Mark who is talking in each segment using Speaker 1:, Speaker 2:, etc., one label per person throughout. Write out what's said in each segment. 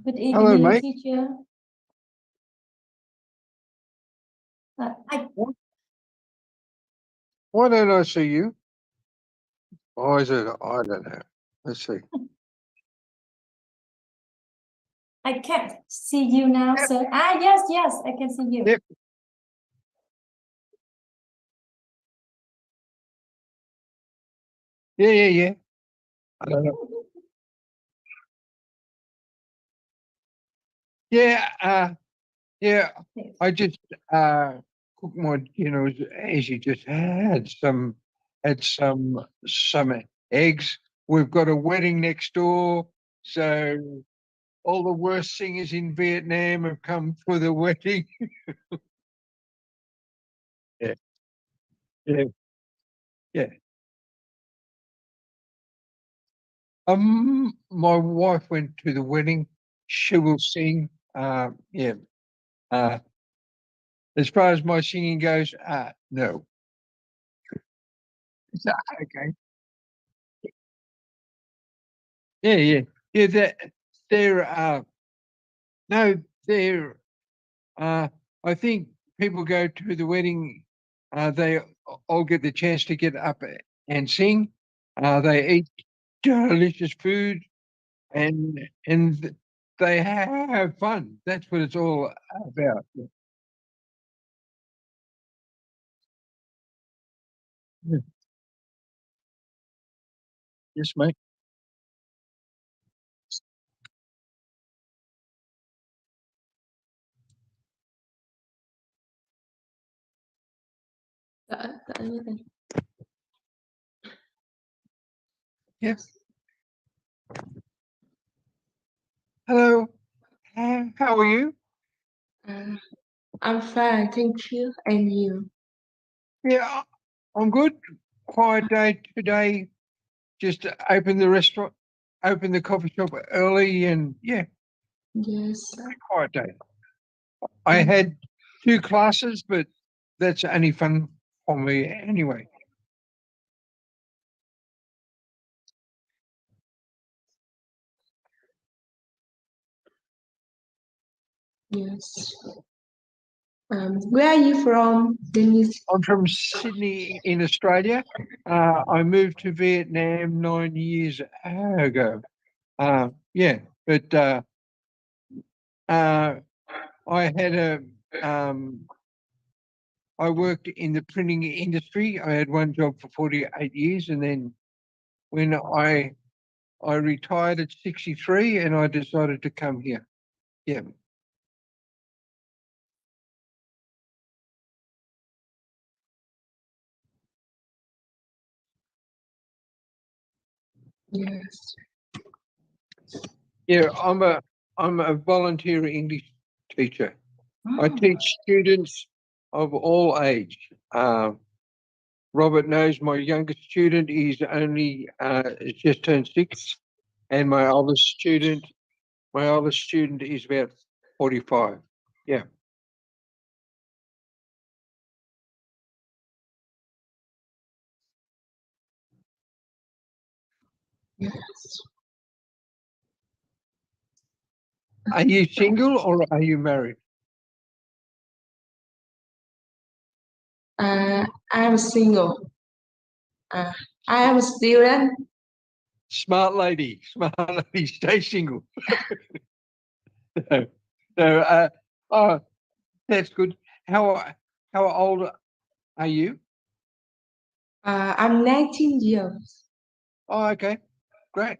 Speaker 1: Good
Speaker 2: Hello,
Speaker 1: evening,
Speaker 2: mate.
Speaker 1: teacher.
Speaker 2: Why don't I see you? Or is it? I don't know. Let's see.
Speaker 1: I can't see you now, sir. Yes, I can see you.
Speaker 2: Yep. Yeah. I don't know. Yeah, yeah. I just cooked my dinner as you just had some eggs. We've got a wedding next door, so all the worst singers in Vietnam have come for the wedding. Yeah, yeah, yeah. My wife went to the wedding. She will sing. Yeah. Uh, as far as my singing goes, no. So, okay. Yeah. They're no, they're I think people go to the wedding, they all get the chance to get up and sing. They eat delicious food and they have fun. That's what it's all about. Yeah. Yes, mate. Yes. Hello. How are you?
Speaker 3: Uh, I'm fine, thank you. And you?
Speaker 2: Yeah, I'm good. Quiet day today. Just open the restaurant, open the coffee shop early, and yeah,
Speaker 3: Yes.
Speaker 2: quiet day. I had 2 classes, but that's only fun for me anyway.
Speaker 3: Yes. Where are you from, Denise?
Speaker 2: I'm from Sydney in Australia. I moved to Vietnam 9 years ago. Yeah, but uh, I had I worked in the printing industry. I had one job for 48 years, and then when I retired at 63, and I decided to come here. Yeah.
Speaker 3: Yes.
Speaker 2: Yeah, I'm a volunteer English teacher. I teach students of all age. Robert knows my youngest student is only has just turned 6, and my oldest student is about 45. Yeah.
Speaker 3: Yes.
Speaker 2: Are you single or are you married?
Speaker 3: I'm single. Uh, I am a student.
Speaker 2: Smart lady, stay single. So, so oh, that's good. How old are you?
Speaker 3: I'm 19 years.
Speaker 2: Oh, okay, great.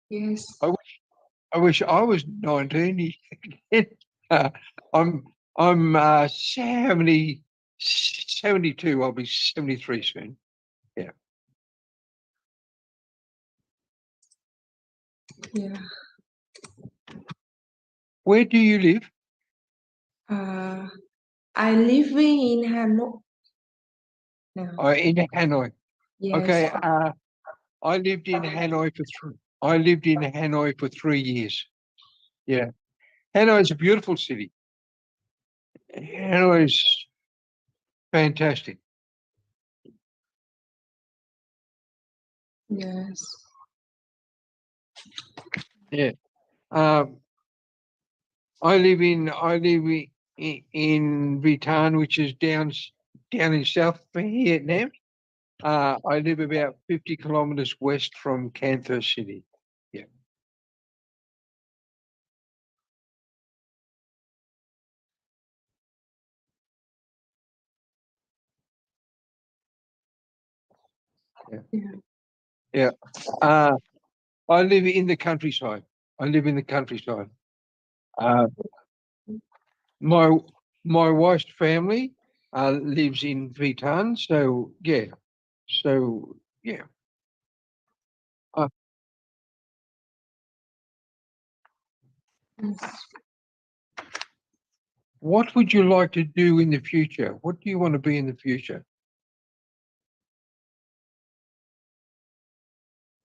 Speaker 3: Yes.
Speaker 2: I wish I was 19. uh, I'm I'm 72. I'll be 73 soon. Yeah.
Speaker 3: Yeah.
Speaker 2: Where do you live?
Speaker 3: Uh, I living in Hanoi now.
Speaker 2: In Hanoi.
Speaker 3: Yes.
Speaker 2: Okay. I lived in Hanoi for 3 years. Yeah. Hanoi is a beautiful city. Hanoi is fantastic.
Speaker 3: Yes.
Speaker 2: Yeah. Um, I live in Vietnam, which is down in South Vietnam. I live about 50 kilometers west from Canton City. Yeah. Yeah. I live in the countryside. My wife's family lives in Vietnam, so yeah. So yeah. What would you like to do in the future? What do you want to be in the future?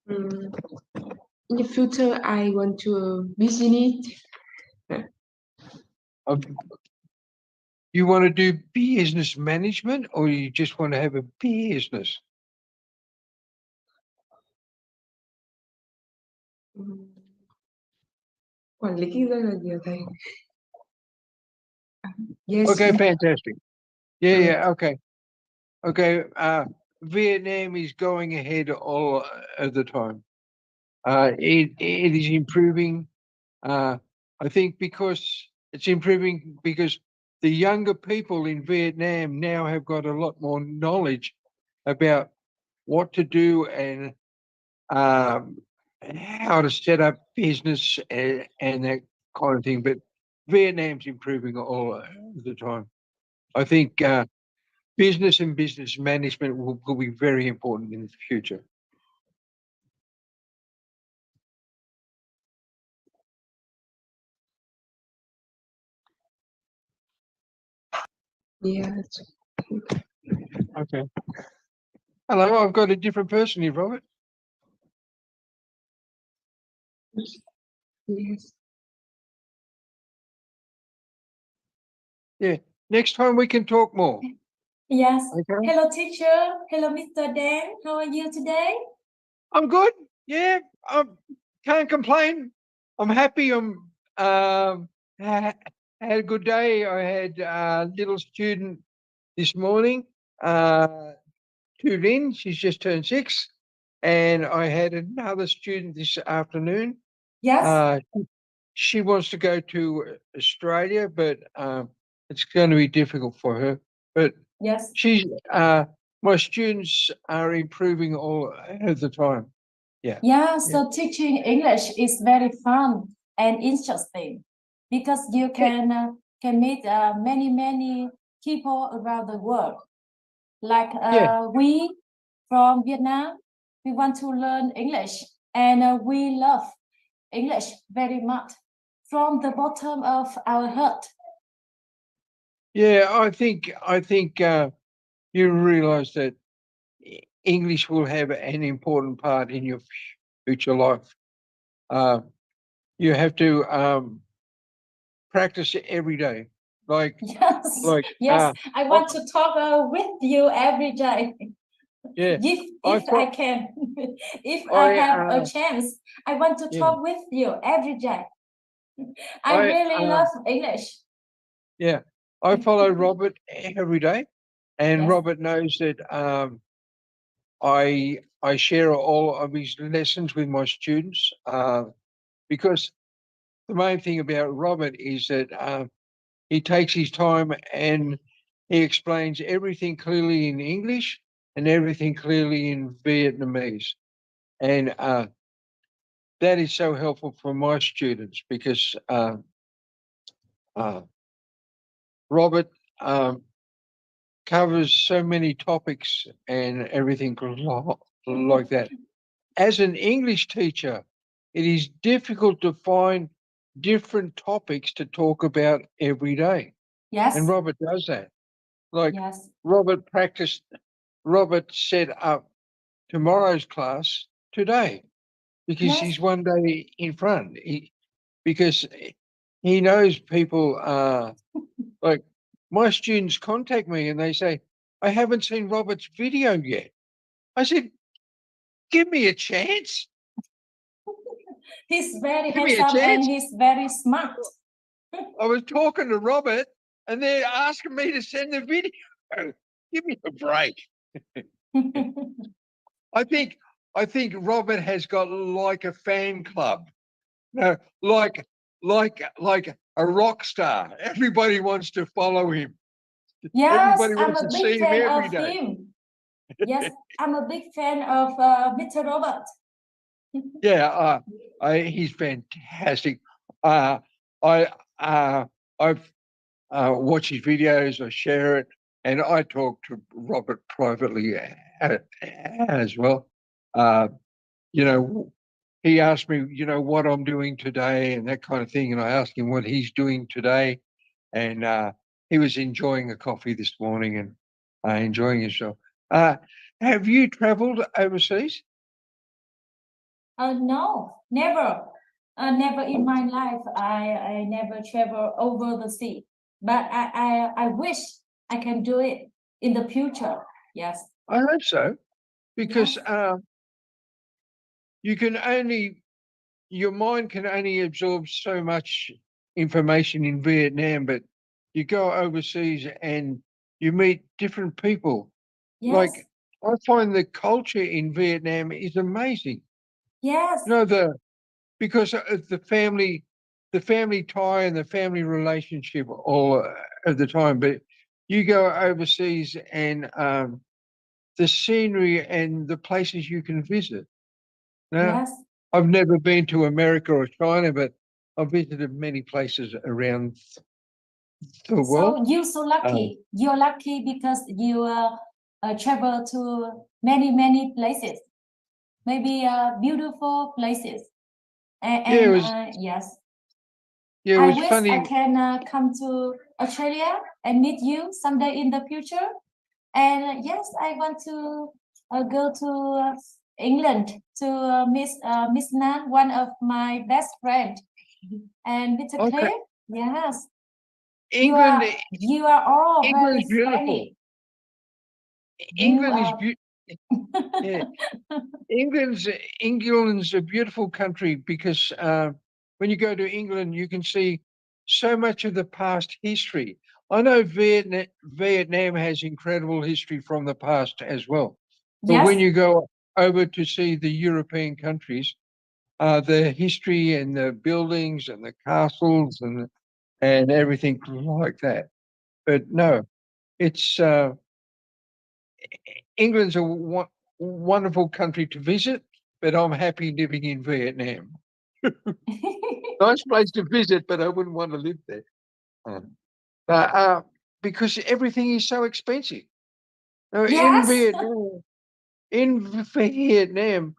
Speaker 3: In the future, I want to business.
Speaker 2: You want to do business management, or you just want to have a business?
Speaker 3: Quản lý kinh doanh là nhiều thầy. Yes.
Speaker 2: Okay, fantastic. Yeah,
Speaker 3: Mm.
Speaker 2: yeah, okay. Okay, Vietnam is going ahead all of the time. It is improving. I think because it's improving because the younger people in Vietnam now have got a lot more knowledge about what to do and how to set up business and that kind of thing. But Vietnam's improving all the time. I think business and business management will be very important in the future.
Speaker 3: Yes.
Speaker 2: Okay. Hello, I've got a different person here, Robert.
Speaker 3: Yes.
Speaker 2: Yeah. Next time we can talk more.
Speaker 1: Yes.
Speaker 2: Okay.
Speaker 1: Hello, teacher. Hello, Mr. Dan. How are you today?
Speaker 2: I'm good. Yeah, I can't complain. I'm happy. Had a good day. I had a little student this morning, Liên. She's just turned 6, and I had another student this afternoon.
Speaker 1: Yes.
Speaker 2: She wants to go to Australia, but it's going to be difficult for her. But
Speaker 1: Yes.
Speaker 2: she's my students are improving all of the time. Yeah.
Speaker 1: Yeah, so teaching English is very fun and interesting because you can meet many people around the world. Like we from Vietnam, we want to learn English and we love English very much from the bottom of our heart.
Speaker 2: Yeah, I think you realize that English will have an important part in your future life. You have to practice it every day.
Speaker 1: Yes, yes. I want to talk with you every day.
Speaker 2: Yeah,
Speaker 1: If I can, if I have a chance, I want to talk with you every day. I really love English.
Speaker 2: Yeah, I follow Robert every day, and
Speaker 1: Yes.
Speaker 2: Robert knows that I share all of his lessons with my students because the main thing about Robert is that he takes his time and he explains everything clearly in English and everything clearly in Vietnamese, and that is so helpful for my students because Robert covers so many topics and everything like that. As an English teacher, it is difficult to find different topics to talk about every day.
Speaker 1: Yes.
Speaker 2: And Robert does that. Like
Speaker 1: Yes.
Speaker 2: Robert set up tomorrow's class today because
Speaker 1: Yes.
Speaker 2: he's one day in front. Because he knows people like my students contact me and they say, I haven't seen Robert's video yet. I said, give me a chance.
Speaker 1: He's very
Speaker 2: Give me a
Speaker 1: handsome and
Speaker 2: chance.
Speaker 1: he's very smart.
Speaker 2: I was talking to Robert, and they're asking me to send the video. Give me a break. I think Robert has got like a fan club. No, like a rock star. Everybody wants to follow him.
Speaker 1: Yes,
Speaker 2: Everybody
Speaker 1: I'm
Speaker 2: wants
Speaker 1: a
Speaker 2: to see
Speaker 1: big
Speaker 2: him
Speaker 1: fan
Speaker 2: every
Speaker 1: of
Speaker 2: day.
Speaker 1: him. Yes, I'm a big fan of Mr. Robert.
Speaker 2: Yeah, he's fantastic. I've watch his videos, I share it, and I talk to Robert privately as well. You know, he asked me, what I'm doing today and that kind of thing, and I asked him what he's doing today, and he was enjoying a coffee this morning and enjoying himself. Have you travelled overseas?
Speaker 1: No, never. Never in my life. I never travel over the sea. But I wish I can do it in the future. Yes.
Speaker 2: I hope so, because your mind can only absorb so much information in Vietnam, but you go overseas and you meet different people.
Speaker 1: Yes.
Speaker 2: Like, I find the culture in Vietnam is amazing.
Speaker 1: Yes.
Speaker 2: Because of the family tie and the family relationship all of the time. But you go overseas and the scenery and the places you can visit. Now,
Speaker 1: Yes.
Speaker 2: I've never been to America or China, but I've visited many places around the world.
Speaker 1: So you're so lucky. You're lucky because you travel to many places, maybe beautiful places.
Speaker 2: Yeah, it was.
Speaker 1: Yes,
Speaker 2: Yeah, it
Speaker 1: I
Speaker 2: was
Speaker 1: wish
Speaker 2: funny.
Speaker 1: I can come to Australia and meet you someday in the future. And yes, I want to go to England to Miss Nan, one of my best friend, and Mr.
Speaker 2: Okay,
Speaker 1: Clay. Yes,
Speaker 2: England.
Speaker 1: you are all
Speaker 2: England's
Speaker 1: very
Speaker 2: beautiful.
Speaker 1: funny. You
Speaker 2: England is
Speaker 1: are.
Speaker 2: beautiful. Yeah, England's a beautiful country because when you go to England, you can see so much of the past history. I know Vietnam has incredible history from the past as well, but when
Speaker 1: Yes,
Speaker 2: you go over to see the European countries, the history and the buildings and the castles and everything like that. But no, it's England's a wonderful country to visit, but I'm happy living in Vietnam. Nice place to visit, but I wouldn't want to live there. Because everything is so expensive. Now,
Speaker 1: yes.
Speaker 2: In Vietnam,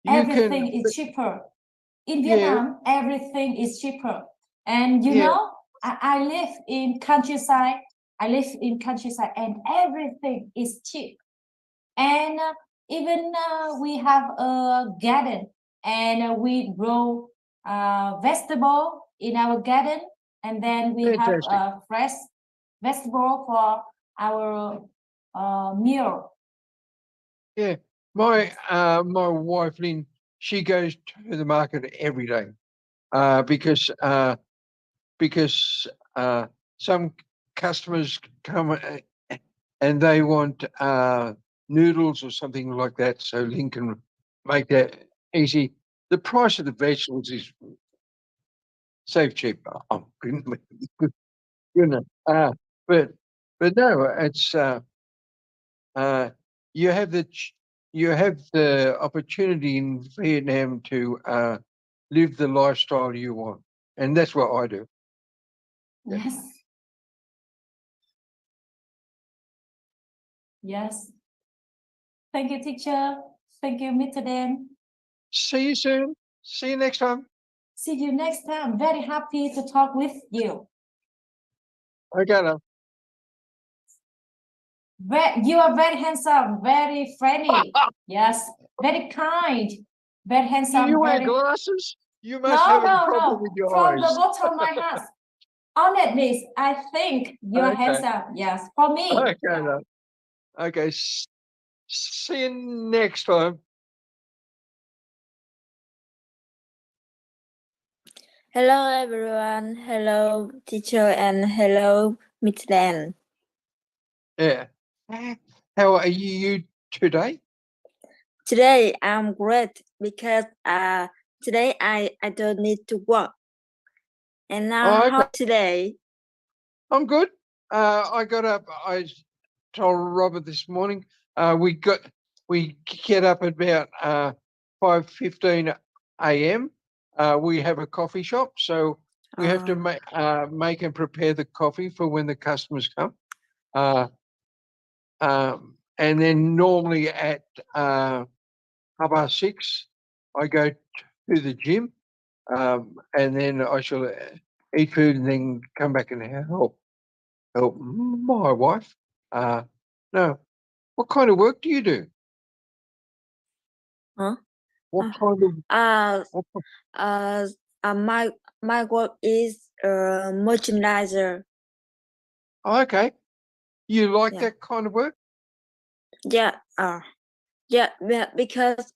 Speaker 2: you can,
Speaker 1: Everything is cheaper. In
Speaker 2: yeah,
Speaker 1: Vietnam, everything is cheaper. And you
Speaker 2: yeah,
Speaker 1: know, I live in countryside. I live in countryside and everything is cheap. And even we have a garden and we grow vegetable in our garden. And then we have
Speaker 2: fantastic.
Speaker 1: fresh vegetable for our meal.
Speaker 2: Yeah, my wife Lynn, she goes to the market every day because some customers come and they want noodles or something like that, so Lynn can make that easy. The price of the vegetables is so cheap. Oh, goodness. But no, it's you have you have the opportunity in Vietnam to live the lifestyle you want, and that's what I do. Yeah.
Speaker 1: Yes. Yes. Thank you, teacher. Thank you, Mr. Dan.
Speaker 2: See you soon. See you next time.
Speaker 1: See you next time. Very happy to talk with you.
Speaker 2: Okay, now.
Speaker 1: You are very handsome, very friendly. Yes, very kind, very
Speaker 2: Do
Speaker 1: handsome.
Speaker 2: you wear
Speaker 1: Very.
Speaker 2: glasses? You must
Speaker 1: No,
Speaker 2: have a
Speaker 1: no,
Speaker 2: problem
Speaker 1: no.
Speaker 2: with your
Speaker 1: From the
Speaker 2: eyes.
Speaker 1: bottom of my heart, honestly, I think you are
Speaker 2: Okay.
Speaker 1: handsome. Yes, for me.
Speaker 2: Okay, now. Okay. See you next time.
Speaker 4: Hello everyone. Hello teacher and hello Miss Dan.
Speaker 2: Yeah. How are you today?
Speaker 4: Today I'm great because today I don't need to work. And now
Speaker 2: Oh,
Speaker 4: how
Speaker 2: okay.
Speaker 4: today?
Speaker 2: I'm good. I got up. I told Robert this morning. We get up at about 5:15 a.m. We have a coffee shop, so we have to make and prepare the coffee for when the customers come. And then normally at 6:30, I go to the gym, and then I shall eat food and then come back and help my wife. No, what kind of work do you do?
Speaker 4: Huh?
Speaker 2: What kind of?
Speaker 4: My work is merchandiser.
Speaker 2: Oh, okay, you like
Speaker 4: Yeah.
Speaker 2: that kind of work?
Speaker 4: Yeah. Because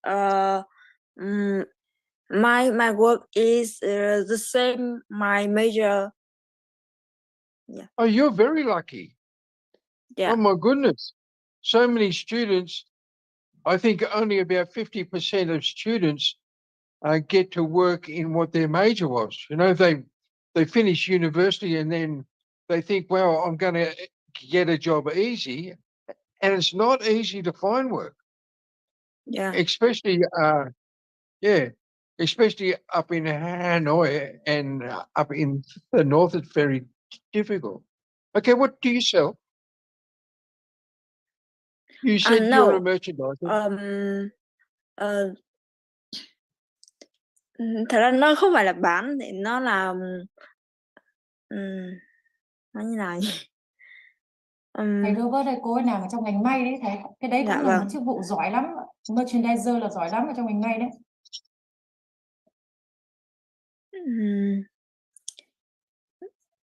Speaker 4: my work is the same my major. Yeah.
Speaker 2: Oh, you're very lucky.
Speaker 4: Yeah.
Speaker 2: Oh my goodness, so many students. I think only about 50% of students get to work in what their major was. You know, they finish university and then they think, well, I'm going to get a job easy, and it's not easy to find work.
Speaker 4: Yeah.
Speaker 2: Especially especially up in Hanoi and up in the north. It's very difficult. Okay, what do you sell? You said you're a
Speaker 4: No.
Speaker 2: merchandiser.
Speaker 4: Thật ra nó không phải là bán, thì nó là nó như nào nhỉ?
Speaker 1: Thầy đối với đây cô ấy làm ở trong ngành may đấy thầy. Cái đấy
Speaker 4: Dạ
Speaker 1: cũng là một
Speaker 4: vâng.
Speaker 1: chức vụ giỏi lắm. Merchandiser là giỏi lắm ở trong ngành may đấy.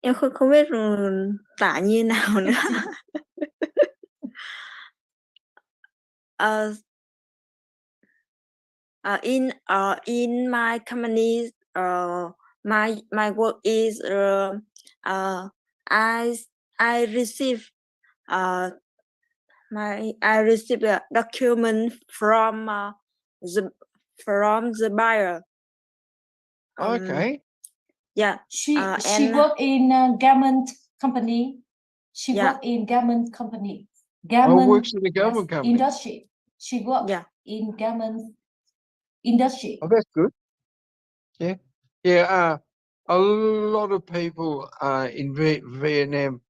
Speaker 4: Em không biết tả như nào nữa. In my company, my work is I receive I receive a document from the buyer.
Speaker 2: Okay.
Speaker 4: Yeah.
Speaker 1: She
Speaker 4: and
Speaker 1: work in garment company. She
Speaker 4: Yeah.
Speaker 1: work in garment company.
Speaker 2: Works in the government company.
Speaker 1: Industry. She work in garment industry.
Speaker 2: Oh, that's good. Yeah. Yeah. A lot of people in Vietnam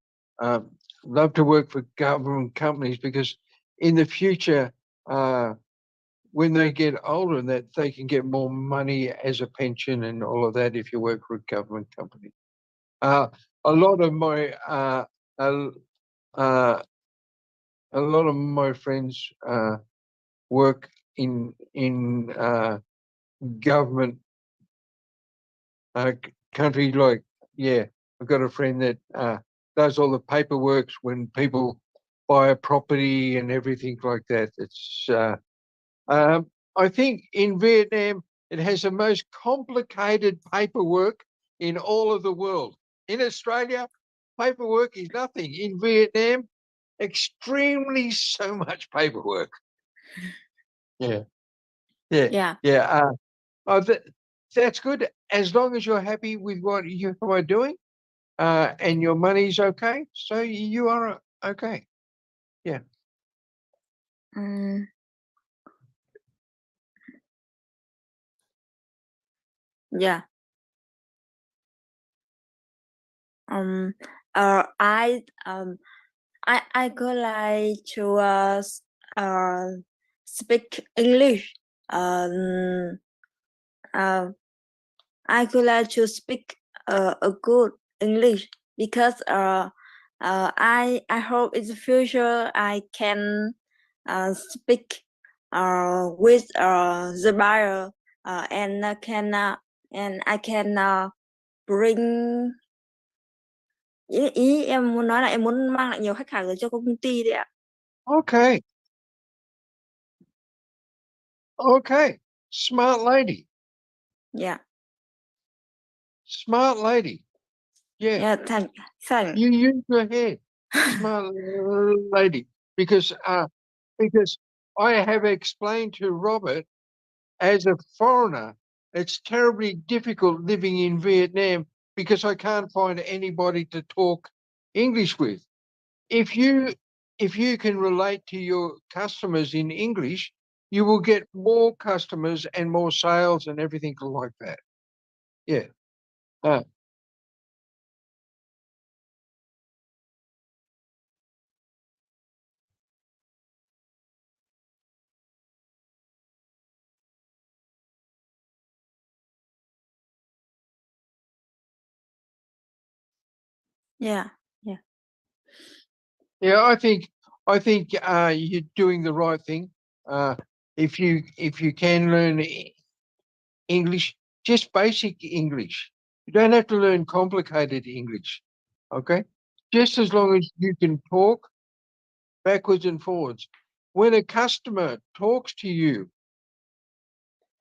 Speaker 2: love to work for government companies because in the future, when they get older, that they can get more money as a pension and all of that if you work for a government company. A lot of my a lot of my friends work in government country. Like, I've got a friend that does all the paperwork when people buy a property and everything like that. It's I think in Vietnam it has the most complicated paperwork in all of the world. In Australia, paperwork is nothing. In Vietnam, extremely so much paperwork. Yeah. That's good as long as you're happy with what you are doing, and your money's okay. So you are okay. Yeah.
Speaker 4: Yeah. I could like to speak English. I could like to speak a good English because I hope in the future I can speak with the buyer and I can bring ý em muốn nói là em muốn mang lại nhiều khách hàng cho công ty đấy ạ.
Speaker 2: Okay. Okay. Smart lady.
Speaker 4: Yeah.
Speaker 2: Smart lady. Yeah.
Speaker 4: Yeah, thank.
Speaker 2: You use your head. Smart lady. Because I have explained to Robert, as a foreigner, it's terribly difficult living in Vietnam because I can't find anybody to talk English with. If you can relate to your customers in English, you will get more customers and more sales and everything like that. Yeah.
Speaker 4: Yeah.
Speaker 2: Yeah, I think you're doing the right thing. If you can learn English, just basic English. You don't have to learn complicated English. Okay? Just as long as you can talk backwards and forwards. When a customer talks to you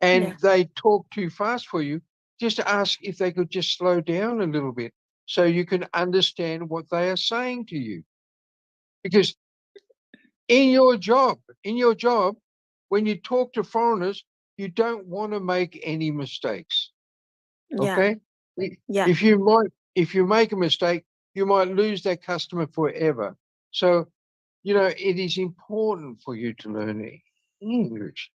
Speaker 2: and
Speaker 4: Yeah.
Speaker 2: they talk too fast for you, just ask if they could just slow down a little bit so you can understand what they are saying to you. Because in your job, when you talk to foreigners, you don't want to make any mistakes.
Speaker 4: Yeah.
Speaker 2: Okay?
Speaker 4: Yeah.
Speaker 2: If you make a mistake, you might lose that customer forever. So, it is important for you to learn English.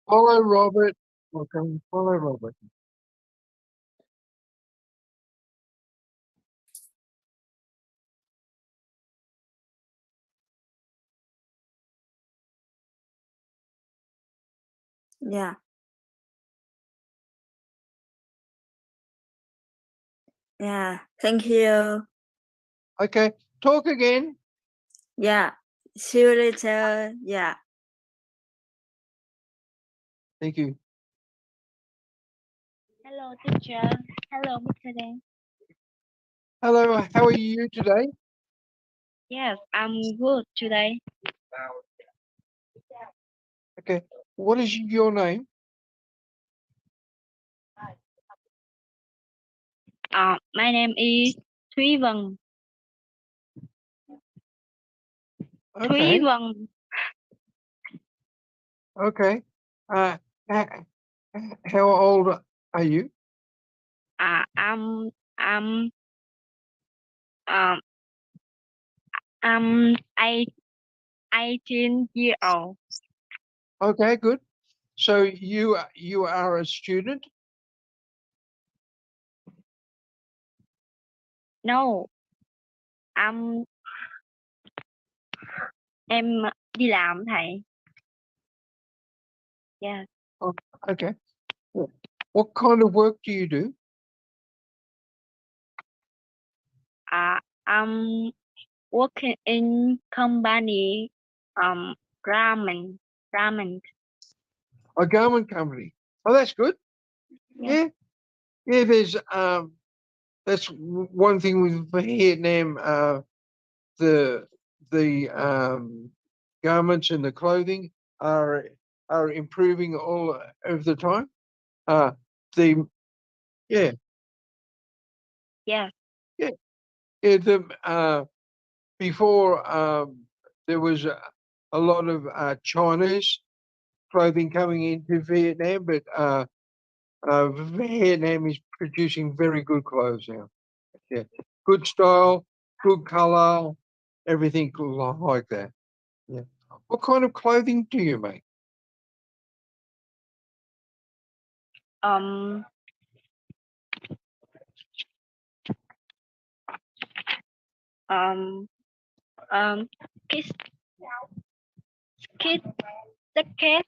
Speaker 2: Follow Robert. Okay, follow Robert.
Speaker 4: Yeah. Yeah. Thank you.
Speaker 2: Okay, talk again.
Speaker 4: Yeah. See you later. Yeah.
Speaker 2: Thank you.
Speaker 5: Hello, teacher. Hello, Mr. Dan.
Speaker 2: Hello, how are you today?
Speaker 5: Yes, I'm good today.
Speaker 2: Okay, what is your name?
Speaker 5: My name is Thúy Vân. Thúy
Speaker 2: Okay,
Speaker 5: Vân.
Speaker 2: okay. How old are you?
Speaker 5: I'm I'm 18 years old.
Speaker 2: Okay, good. So you are a student?
Speaker 5: No, em đi làm thầy. Yes.
Speaker 2: Oh, okay. What kind of work do you do?
Speaker 5: I'm working in company ramen.
Speaker 2: A garment company. Oh, that's good.
Speaker 5: Yeah.
Speaker 2: Yeah. There's that's one thing with Vietnam. The garments and the clothing are improving all of the time. The yeah
Speaker 5: Yeah.
Speaker 2: yeah the before there was a lot of Chinese clothing coming into Vietnam, but Vietnam is producing very good clothes now. Yeah, good style, good color, everything like that. Yeah. What kind of clothing do you make?
Speaker 5: Um. Um. Kids. Kids. Jacket.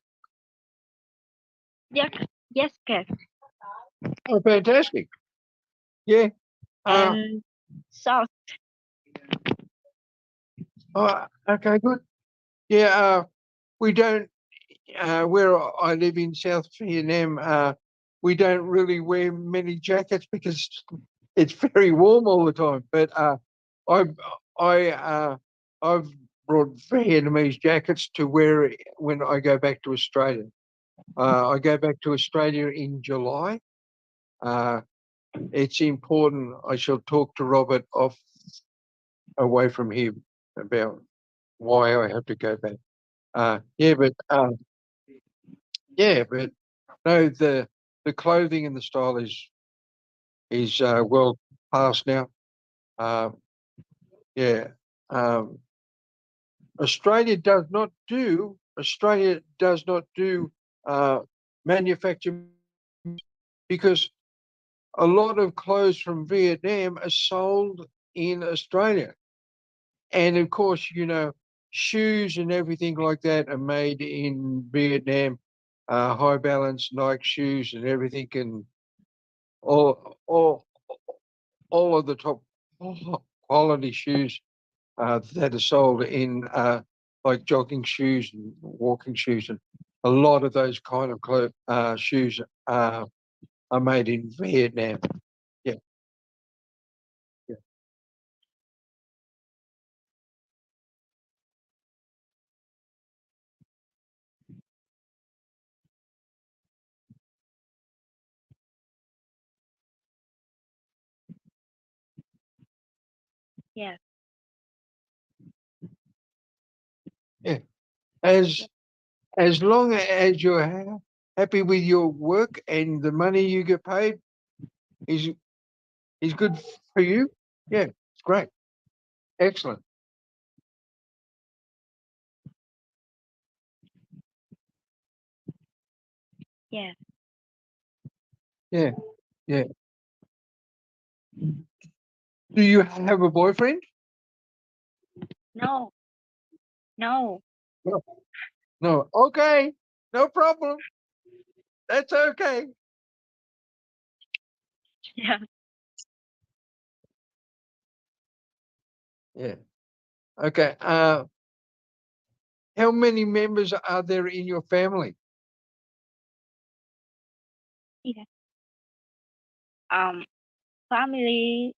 Speaker 5: Jacket.
Speaker 2: Oh, fantastic. Yeah.
Speaker 5: And socks.
Speaker 2: Oh, okay, good. Yeah. We don't. Where I live in South Vietnam, we don't really wear many jackets because it's very warm all the time. But I've brought Vietnamese jackets to wear when I go back to Australia. I go back to Australia in July, it's important. I shall talk to Robert away from him about why I have to go back. But no, the clothing and the style is well past now. Australia does not do manufacture, because a lot of clothes from Vietnam are sold in Australia. And of course, shoes and everything like that are made in Vietnam. High balance Nike shoes and everything, and all of the top quality shoes that are sold in like jogging shoes and walking shoes, and a lot of those kind of shoes are made in Vietnam. Yeah.
Speaker 5: Yes.
Speaker 2: Yeah. As long as you're happy with your work and the money you get paid is good for you, yeah, it's great. Excellent.
Speaker 5: Yes.
Speaker 2: Yeah. Do you have a boyfriend?
Speaker 5: No. No.
Speaker 2: No. Okay. No problem. That's okay.
Speaker 5: Yeah.
Speaker 2: Yeah. Okay. How many members are there in your family?
Speaker 5: Yeah. Family.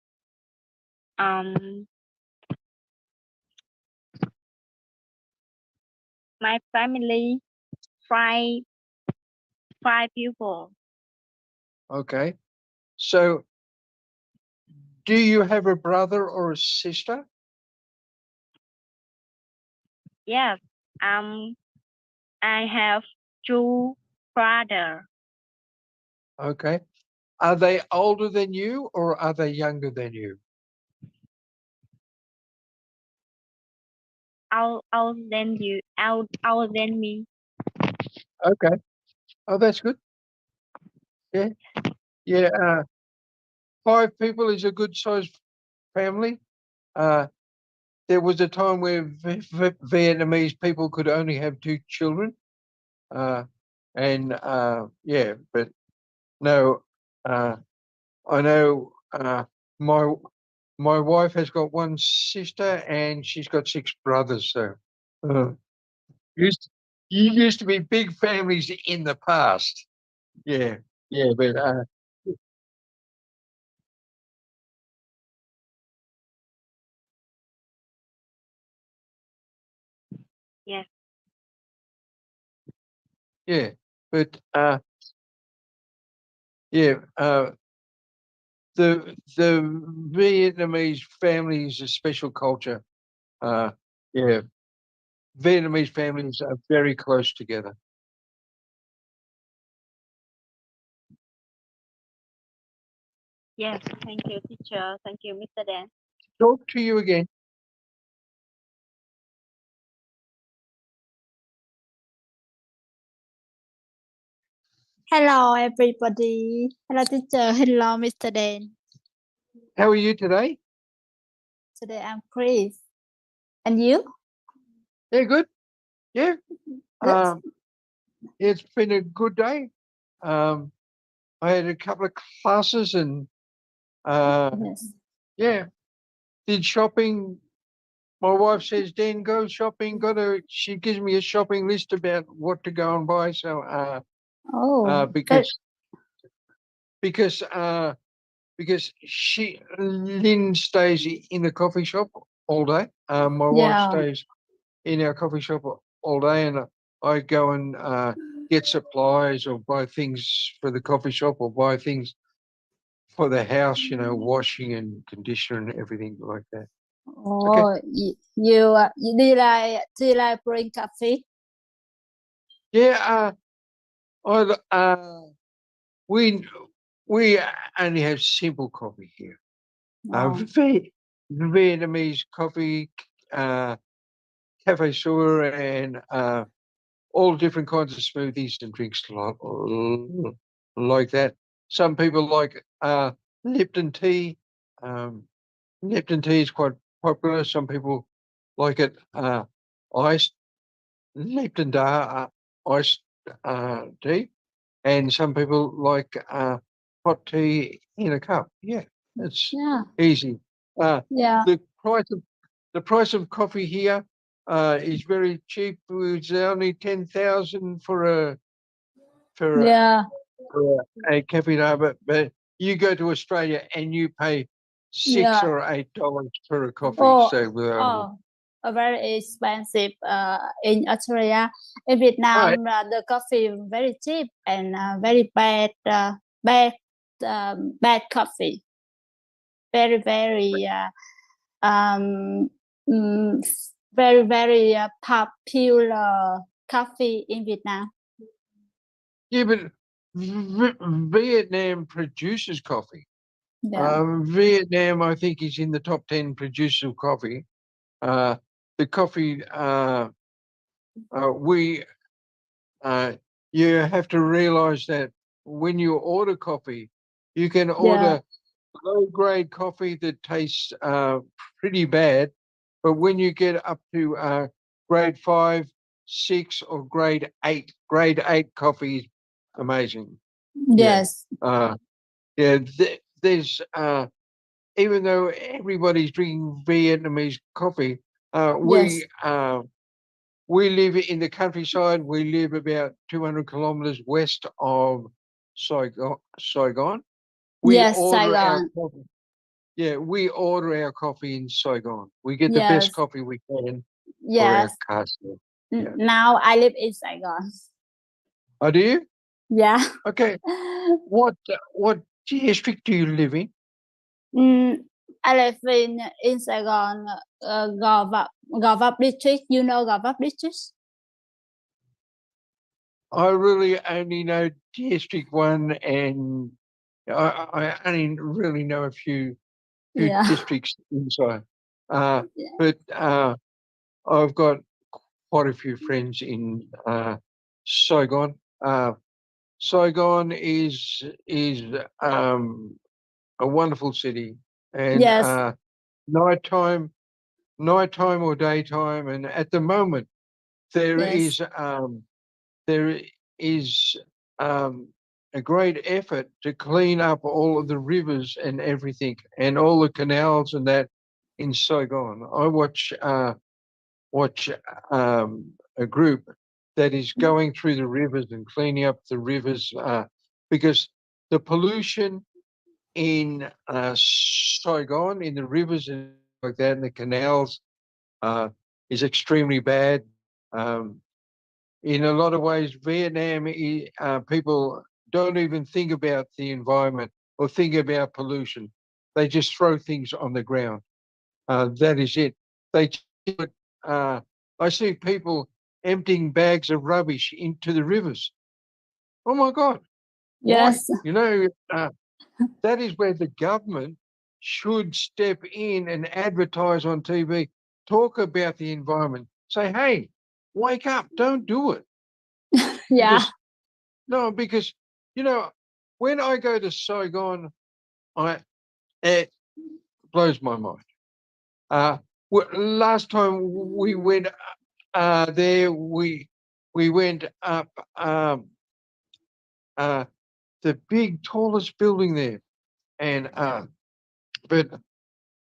Speaker 5: My family, five people.
Speaker 2: Okay. So do you have a brother or a sister?
Speaker 5: Yes. I have two brothers.
Speaker 2: Okay. Are they older than you or are they younger than you?
Speaker 5: Out than you. Out than me.
Speaker 2: Okay. Oh, that's good. Yeah. Yeah. 5 people is a good sized family. There was a time where Vietnamese people could only have 2 children. But no, I know my wife has got 1 sister and she's got 6 brothers. So uh, used to be big families in the past. Yeah, but
Speaker 5: Yes.
Speaker 2: yeah, but the Vietnamese family is a special culture. Yeah, Vietnamese families are very close together.
Speaker 5: Yes. Thank you, teacher. Thank you, Mr. Dan.
Speaker 2: Talk to you again.
Speaker 6: Hello, everybody. Hello, teacher. Hello, Mr. Dan.
Speaker 2: How are you today?
Speaker 6: Today I'm Chris. And you?
Speaker 2: Yeah, good. Yeah.
Speaker 6: Good.
Speaker 2: It's been a good day. I had a couple of classes and
Speaker 6: Yes.
Speaker 2: yeah, did shopping. My wife says, Dan, go shopping. She gives me a shopping list about what to go and buy. So
Speaker 6: Oh,
Speaker 2: because Lynn stays in the coffee shop all day. My wife
Speaker 6: yeah.
Speaker 2: stays in our coffee shop all day, and I go and get supplies or buy things for the coffee shop or buy things for the house, you know, washing and conditioner and everything like that.
Speaker 6: Oh, you do you like brewing coffee?
Speaker 2: Yeah, we only have simple coffee here.
Speaker 6: Oh,
Speaker 2: Vietnamese coffee, cafe sour, and all different kinds of smoothies and drinks like that. Some people like Lipton tea. Lipton tea is quite popular. Some people like it iced, Lipton iced tea, and some people like hot tea in a cup. Yeah, it's
Speaker 6: yeah,
Speaker 2: easy.
Speaker 6: yeah,
Speaker 2: The price of coffee here is very cheap. It's only 10,000 for
Speaker 6: yeah.
Speaker 2: a cafe day, but you go to Australia and you pay $6
Speaker 6: Yeah.
Speaker 2: or $8 for a coffee.
Speaker 6: Oh,
Speaker 2: So
Speaker 6: very expensive in Australia. In Vietnam, the coffee very cheap and very bad, bad coffee. Very, very, very popular coffee in Vietnam.
Speaker 2: yeah, but Vietnam produces coffee.
Speaker 6: Yeah.
Speaker 2: Vietnam, I think, is in the top 10 producers of coffee. The coffee you have to realize that when you order coffee, you can order low grade coffee that tastes pretty bad, but when you get up to grade 5, 6, or grade 8 coffee is amazing.
Speaker 6: Yes.
Speaker 2: There's even though everybody's drinking Vietnamese coffee, we live in the countryside. We live about 200 kilometers west of Saigon. We
Speaker 6: Yes,
Speaker 2: order our
Speaker 6: Saigon.
Speaker 2: coffee. Yeah, we order our coffee in Saigon. We get the
Speaker 6: Yes.
Speaker 2: best coffee we can for our
Speaker 6: Yes.
Speaker 2: customer.
Speaker 6: Now I live in Saigon.
Speaker 2: Oh, do you?
Speaker 6: Yeah.
Speaker 2: Okay. What district do you live in?
Speaker 6: I live in Saigon, Gò Vấp district. You know Gò Vấp district?
Speaker 2: I really only know District 1, and I only really know a few districts inside. But I've got quite a few friends in Saigon. Saigon is a wonderful city, and
Speaker 6: Yes.
Speaker 2: nighttime or daytime, and at the moment there
Speaker 6: Yes.
Speaker 2: is a great effort to clean up all of the rivers and everything, and all the canals and that in Saigon. I watch a group that is going through the rivers and cleaning up the rivers because the pollution in Saigon, in the rivers and like that, and the canals is extremely bad. In a lot of ways, Vietnam, people don't even think about the environment or think about pollution. They just throw things on the ground. That is it. I see people emptying bags of rubbish into the rivers. Oh my God.
Speaker 6: Yes.
Speaker 2: Why? You know, that is where the government should step in and advertise on TV, talk about the environment, say, hey, wake up, don't do it.
Speaker 6: Yeah.
Speaker 2: Because, you know, when I go to Saigon, it blows my mind. Last time we went there, we went up the big, tallest building there, and but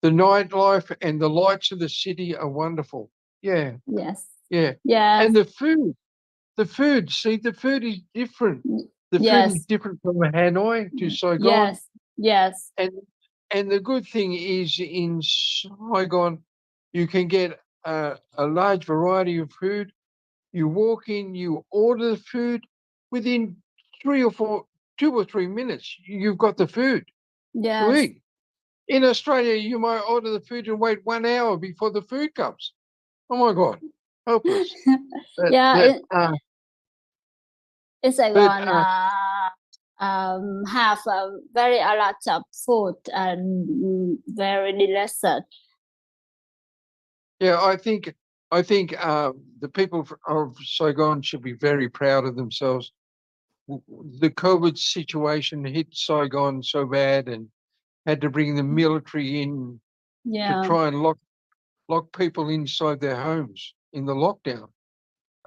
Speaker 2: the nightlife and the lights of the city are wonderful. Yeah,
Speaker 6: Yes.
Speaker 2: yeah,
Speaker 6: Yes.
Speaker 2: and the food. See, the food is different. The food is
Speaker 6: Yes.
Speaker 2: different from Hanoi to Saigon.
Speaker 6: Yes. Yes.
Speaker 2: And the good thing is in Saigon, you can get a large variety of food. You walk in, you order the food, within 2 or 3 minutes, you've got the food.
Speaker 6: Yes.
Speaker 2: to eat. In Australia, you might order the food and wait 1 hour before the food comes. Oh my God, hopeless. But,
Speaker 6: Yeah, in
Speaker 2: but,
Speaker 6: Saigon, have a lot of food and very delicious.
Speaker 2: yeah, I think the people of Saigon should be very proud of themselves. The COVID situation hit Saigon so bad and had to bring the military in to
Speaker 6: Yeah,
Speaker 2: try and lock people inside their homes in the lockdown.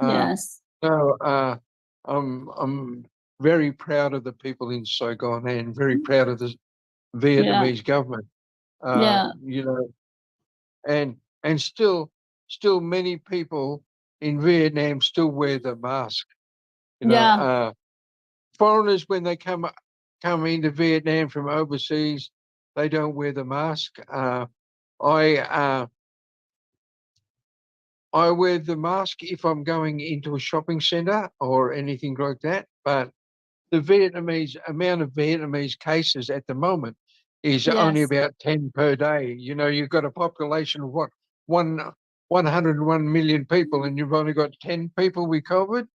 Speaker 6: yes,
Speaker 2: So I'm very proud of the people in Saigon and very proud of the Vietnamese government.
Speaker 6: Yeah.
Speaker 2: You know, and still many people in Vietnam still wear the mask. You know,
Speaker 6: Yeah.
Speaker 2: foreigners when they come into Vietnam from overseas, they don't wear the mask. I wear the mask if I'm going into a shopping center or anything like that. But the amount of Vietnamese cases at the moment is only
Speaker 6: Yes.
Speaker 2: about 10 per day. You know, you've got a population of what, 101 million people, and you've only got 10 people with COVID.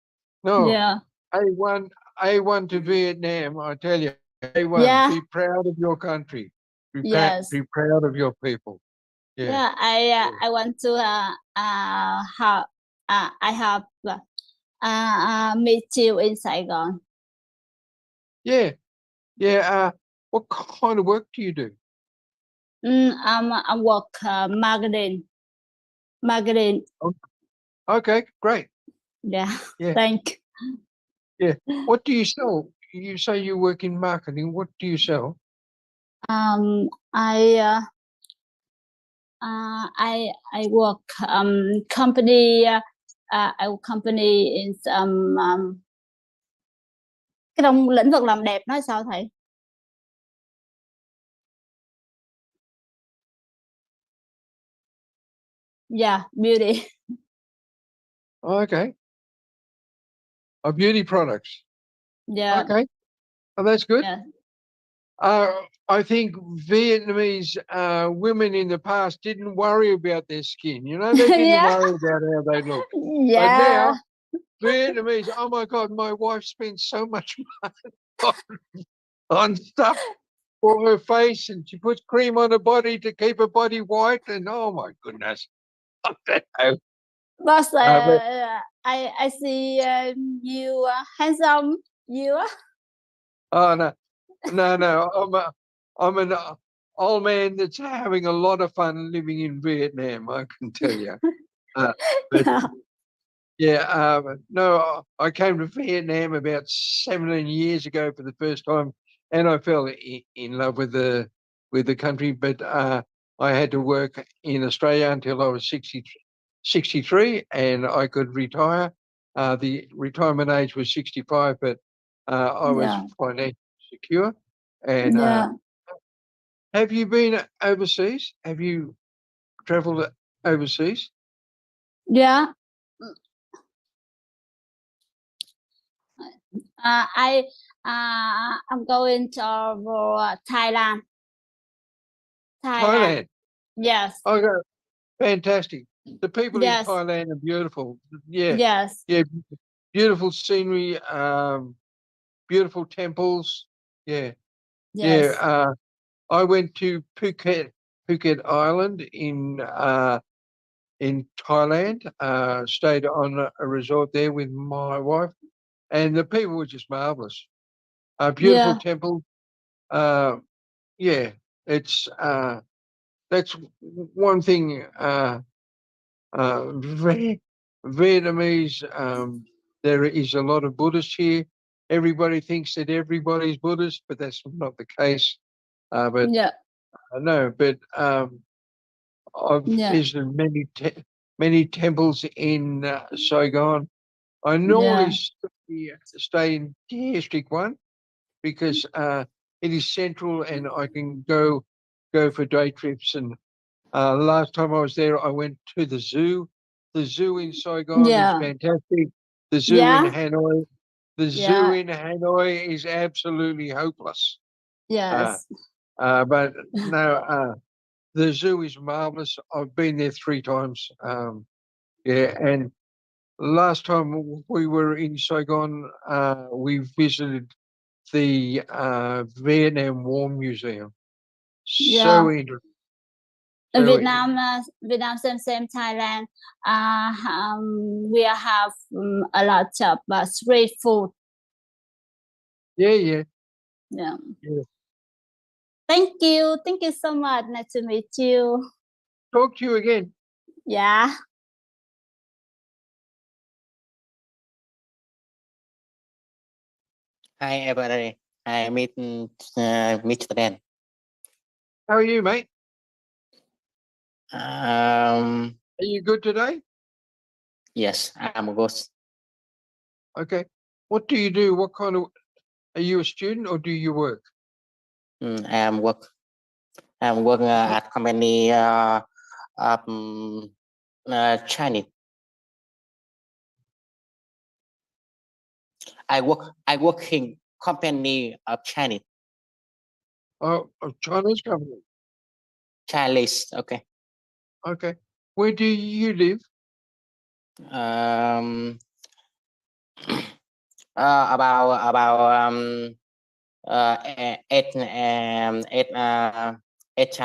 Speaker 2: No,
Speaker 6: Yeah.
Speaker 2: A1 to Vietnam, I tell you, A1,
Speaker 6: Yeah.
Speaker 2: be proud of your country.
Speaker 6: Yes.
Speaker 2: Be proud of your people. Yeah.
Speaker 6: Yeah, I want to have I have meet you in Saigon.
Speaker 2: Yeah. Yeah. What kind of work do you do?
Speaker 6: I work marketing.
Speaker 2: Okay, great.
Speaker 6: Yeah.
Speaker 2: Yeah.
Speaker 6: Thank
Speaker 2: Yeah. What do you sell? You say you work in marketing. What do you sell?
Speaker 6: I work company I work company in cái trong lĩnh vực làm đẹp nói sao thầy? Yeah, beauty.
Speaker 2: Okay. Beauty products.
Speaker 6: Yeah.
Speaker 2: Okay. Oh, that's good.
Speaker 6: Yeah.
Speaker 2: I think Vietnamese women in the past didn't worry about their skin. You know, they didn't
Speaker 6: Yeah.
Speaker 2: worry about how they look. But
Speaker 6: Yeah.
Speaker 2: now, Vietnamese, oh my God, my wife spends so much money on stuff for her face, and she puts cream on her body to keep her body white. And oh my goodness. I don't know.
Speaker 6: But
Speaker 2: but
Speaker 6: I see you handsome. You.
Speaker 2: oh no. I'm an old man that's having a lot of fun living in Vietnam, I can tell you. But yeah, no, I came to Vietnam about 17 years ago for the first time, and I fell in love with the country. But I had to work in Australia until I was 63, and I could retire. The retirement age was 65, but I was
Speaker 6: Yeah.
Speaker 2: financially secure. And
Speaker 6: Yeah.
Speaker 2: have you been overseas? Have you traveled overseas?
Speaker 6: Yeah. I'm going to Thailand.
Speaker 2: Thailand.
Speaker 6: Yes.
Speaker 2: Okay, fantastic. The people in
Speaker 6: Yes.
Speaker 2: Thailand are beautiful. Yeah,
Speaker 6: Yes.
Speaker 2: yeah, beautiful scenery, beautiful temples. Yeah,
Speaker 6: Yes.
Speaker 2: yeah. I went to Phuket Island in Thailand. Stayed on a resort there with my wife, and the people were just marvelous. Beautiful
Speaker 6: Yeah.
Speaker 2: temple. Yeah, it's that's one thing. Vietnamese. There is a lot of Buddhists here. Everybody thinks that everybody's Buddhist, but that's not the case. But
Speaker 6: Yeah.
Speaker 2: no, but I've
Speaker 6: Yeah.
Speaker 2: visited many temples in Saigon. I normally stay in District 1 because it is central and I can go for day trips. And last time I was there, I went to the zoo. The zoo in Saigon is
Speaker 6: Yeah.
Speaker 2: fantastic. The zoo in
Speaker 6: Yeah.
Speaker 2: Hanoi. The zoo
Speaker 6: Yeah.
Speaker 2: in Hanoi is absolutely hopeless.
Speaker 6: Yes.
Speaker 2: But no, the zoo is marvelous. I've been there 3 times. Yeah, and last time we were in Saigon, we visited the Vietnam War Museum.
Speaker 6: Yeah.
Speaker 2: So interesting.
Speaker 6: In
Speaker 2: So
Speaker 6: Vietnam, same Thailand. We have a lot of street food.
Speaker 2: yeah.
Speaker 6: Yeah.
Speaker 2: Yeah.
Speaker 6: Thank you so much. Nice to meet you.
Speaker 2: Talk to you again.
Speaker 6: Yeah.
Speaker 7: Hi everybody. I meet Mr. Dan.
Speaker 2: How are you, mate?
Speaker 7: Um,
Speaker 2: Are you good today?
Speaker 7: yes, I'm good.
Speaker 2: Okay. What do you do? What kind of, are you a student or do you work?
Speaker 7: I'm working at company Chinese. I work in company of Chinese.
Speaker 2: Oh, a Chinese company.
Speaker 7: Chinese, okay.
Speaker 2: Okay. Where do you live?
Speaker 7: About 8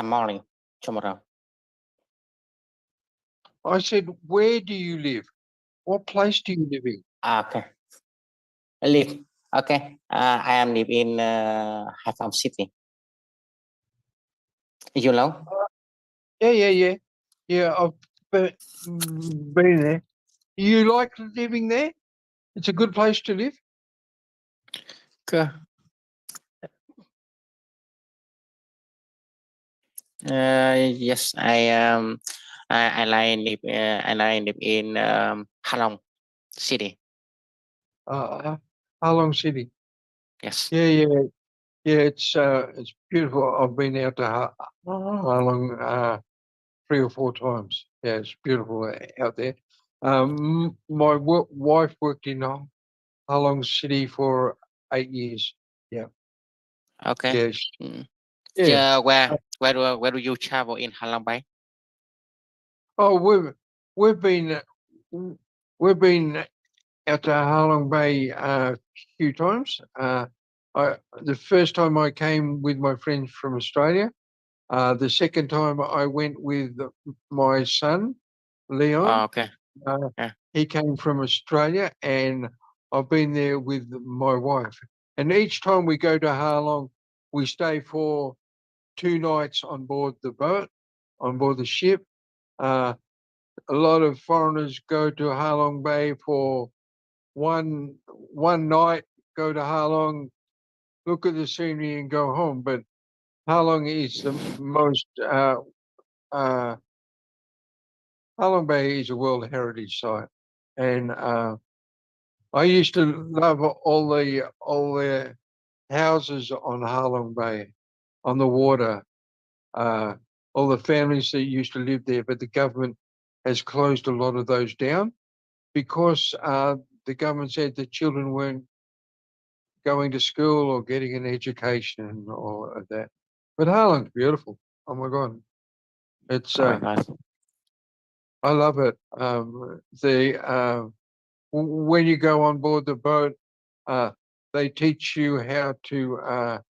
Speaker 7: morning tomorrow.
Speaker 2: I said, where do you live? What place do you live in?
Speaker 7: Okay. Live. Okay. I am live in Haiphong City. You know?
Speaker 2: Yeah. Yeah, I've been there. You like living there? It's a good place to live.
Speaker 7: Okay. Yes, I like live in Halong City.
Speaker 2: Halong City.
Speaker 7: Yes.
Speaker 2: Yeah. It's beautiful. I've been out to Halong 3 or 4 times. Yeah, it's beautiful out there. My wife worked in Halong City for 8 years. Yeah.
Speaker 7: Okay.
Speaker 2: Yeah.
Speaker 7: Where do you travel in Halong Bay?
Speaker 2: Oh, we've been out to Halong Bay a few times. The first time I came with my friends from Australia. The second time I went with my son, Leon.
Speaker 7: Oh, okay.
Speaker 2: He came from Australia, and I've been there with my wife. And each time we go to Halong, we stay for 2 nights on board the boat, on board the ship. A lot of foreigners go to Halong Bay for one night, go to Halong, look at the scenery and go home. But Halong is the most, Halong Bay is a World Heritage Site. And I used to love all the houses on Halong Bay, on the water, all the families that used to live there, but the government has closed a lot of those down because the government said the children weren't going to school or getting an education or that. But Halong's beautiful. Oh my God. It's I love it. When you go on board the boat, they teach you how to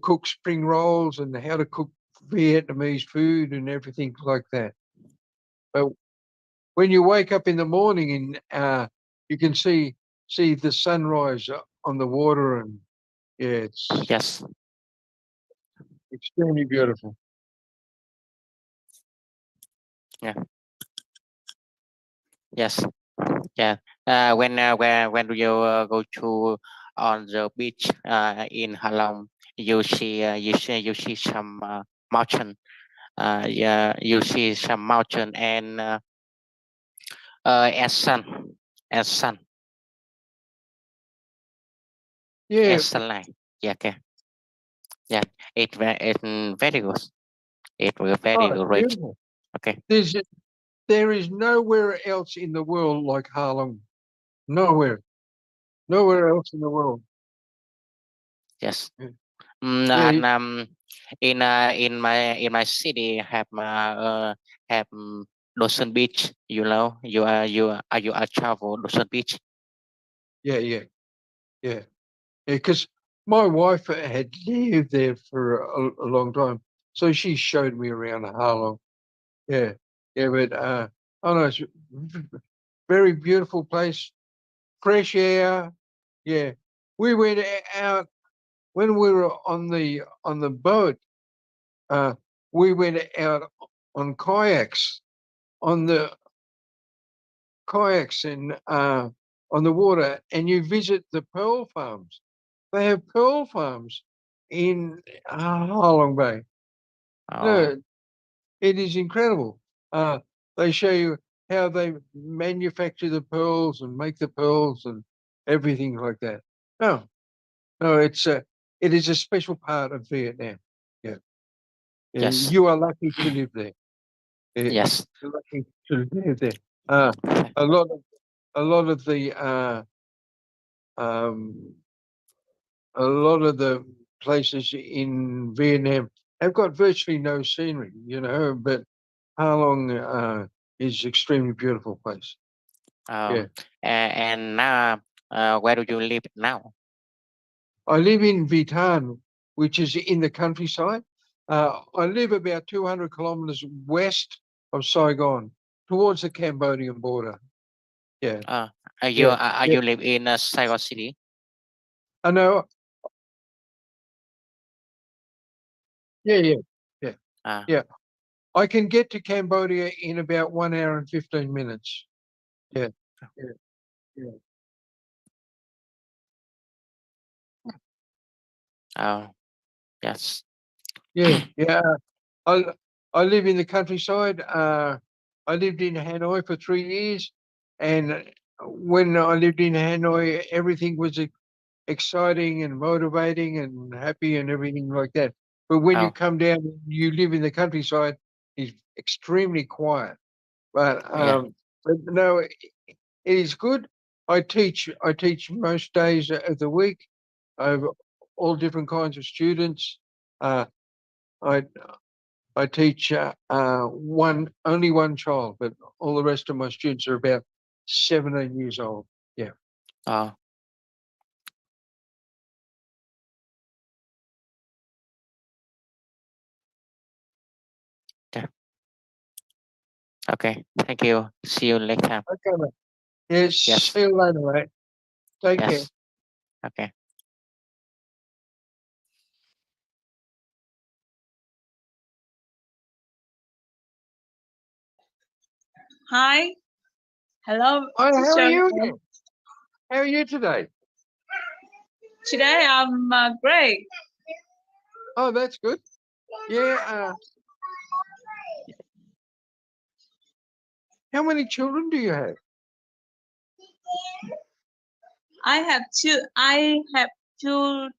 Speaker 2: cook spring rolls and how to cook Vietnamese food and everything like that. But when you wake up in the morning and you can see the sunrise on the water, and yeah, it's
Speaker 7: Yes.
Speaker 2: extremely beautiful.
Speaker 7: Yeah. Yes. Yeah. When do you go to on the beach in Halong? You see some mountain. Yeah, you see some mountain and sun.
Speaker 2: Yeah.
Speaker 7: Sunlight. Yeah. Okay. Yeah. It's very good. It will very great.
Speaker 2: Beautiful.
Speaker 7: Okay.
Speaker 2: There is nowhere else in the world like Halong. Nowhere else in the world.
Speaker 7: Yes.
Speaker 2: Yeah. Yeah,
Speaker 7: And in my city have Ocean Beach. You know, you are travel Ocean Beach.
Speaker 2: yeah. Because my wife had lived there for a long time, so she showed me around Harlem. Yeah, but oh no, it's very beautiful place, fresh air. Yeah, we went out when we were on the boat. We went out on kayaks on the kayaks and on the water, and you visit the pearl farms. They have pearl farms in Harlem Bay.
Speaker 7: Oh,
Speaker 2: No, it is incredible. They show you how they manufacture the pearls and make the pearls and everything like that. No, it is a special part of Vietnam. Yeah,
Speaker 7: yes,
Speaker 2: you are lucky to live there. Yeah,
Speaker 7: yes.
Speaker 2: you're lucky to live there. A lot of the um, a lot of the places in Vietnam have got virtually no scenery, but Ha Long is extremely beautiful place. Yeah.
Speaker 7: And now, where do you live now?
Speaker 2: I live in Vitan, which is in the countryside. I live about 200 kilometers west of Saigon, towards the Cambodian border. Yeah.
Speaker 7: You live in Saigon City?
Speaker 2: I know. Yeah. Yeah. I can get to Cambodia in about 1 hour and 15 minutes. Yeah.
Speaker 7: Oh, yes.
Speaker 2: Yeah. I live in the countryside. I lived in Hanoi for 3 years, and when I lived in Hanoi, everything was exciting and motivating and happy and everything like that. But when you
Speaker 7: Oh,
Speaker 2: come down, you live in the countryside, it's extremely quiet. But
Speaker 7: yeah.
Speaker 2: no, it is good. I teach most days of the week. I have all different kinds of students. Uh, I I teach only one child, but all the rest of my students are about 17 years old. Yeah.
Speaker 7: Oh, yeah. Okay. Thank you. See you next time.
Speaker 2: Okay, mate. Yes. See you later, mate. Take care.
Speaker 7: Yes. Okay.
Speaker 8: Hi. Hello,
Speaker 2: Hi, how are
Speaker 8: teacher.
Speaker 2: you? How are you today?
Speaker 8: Today I'm great.
Speaker 2: Oh, that's good. Yeah. How many children do you have?
Speaker 8: I have two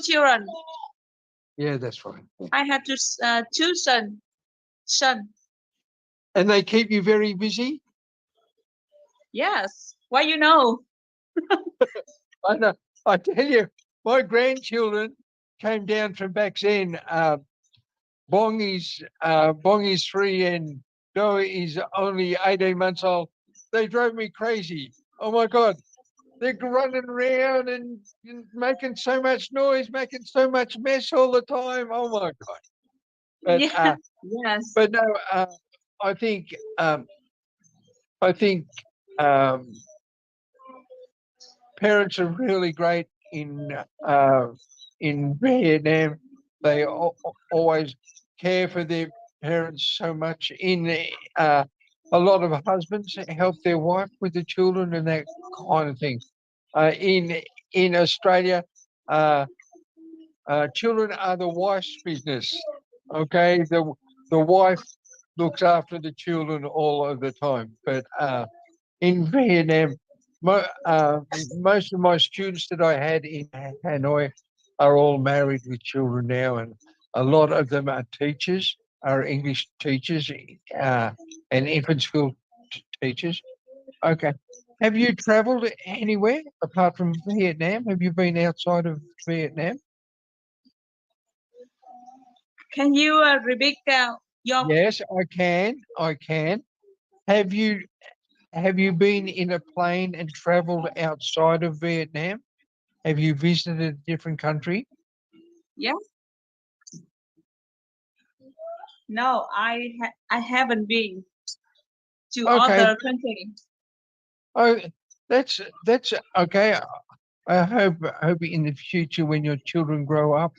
Speaker 8: children.
Speaker 2: Yeah, that's right.
Speaker 8: I have two son.
Speaker 2: And they keep you very busy?
Speaker 8: Yes. Why you know?
Speaker 2: I know. I tell you, my grandchildren came down from back then. Bong is 3 and Do is only 18 months old. They drove me crazy. Oh my God. They're running around and making so much noise, making so much mess all the time. Oh my God. But
Speaker 8: Yeah. Yes.
Speaker 2: but no, I think parents are really great in Vietnam. They always care for their parents so much. A lot of husbands help their wife with the children and that kind of thing. In Australia, children are the wife's business. Okay, the wife looks after the children all of the time. But in Vietnam, most of my students that I had in Hanoi are all married with children now, and a lot of them are teachers, are English teachers, and infant school teachers. Okay. Have you travelled anywhere apart from Vietnam? Have you been outside of Vietnam?
Speaker 8: Can you repeat your?
Speaker 2: Yes, I can. I can. Have you been in a plane and traveled outside of Vietnam? Have you visited a different country?
Speaker 8: Yeah. No, I haven't been to
Speaker 2: Okay.
Speaker 8: other country.
Speaker 2: Oh, that's okay. I hope in the future when your children grow up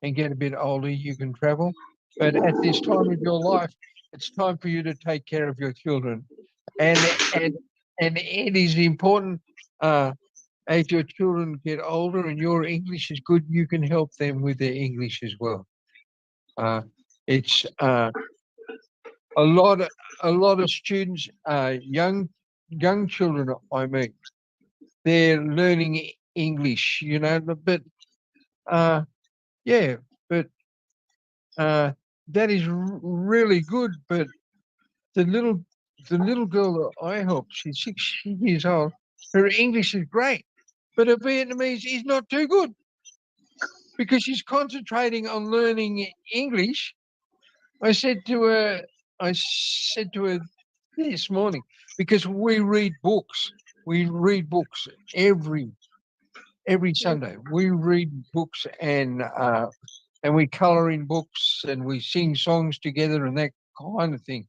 Speaker 2: and get a bit older, you can travel. But at this time of your life, it's time for you to take care of your children, and it is important. As your children get older and your English is good, you can help them with their English as well. It's a lot of students, young children, I mean, they're learning English, you know, but yeah, but that is really good. But the little girl that I helped, she's 6 years old. Her English is great, but her Vietnamese is not too good because she's concentrating on learning English. I said to her this morning, because we read books. We read books every Sunday. We read books and we color in books and we sing songs together and that kind of thing.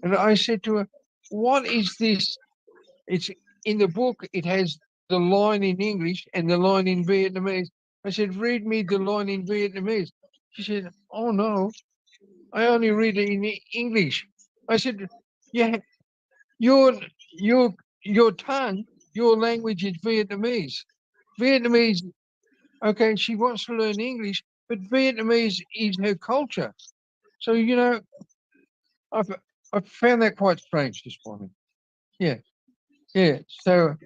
Speaker 2: And I said to her, "What is this?" It's in the book. It has the line in English and the line in Vietnamese. I said, "Read me the line in Vietnamese." She said, "Oh no, I only read it in English." I said, "Yeah, your tongue, your language is Vietnamese. Vietnamese, okay, she wants to learn English, but Vietnamese is her culture." So, you know, I found that quite strange this morning. Yeah, yeah. So,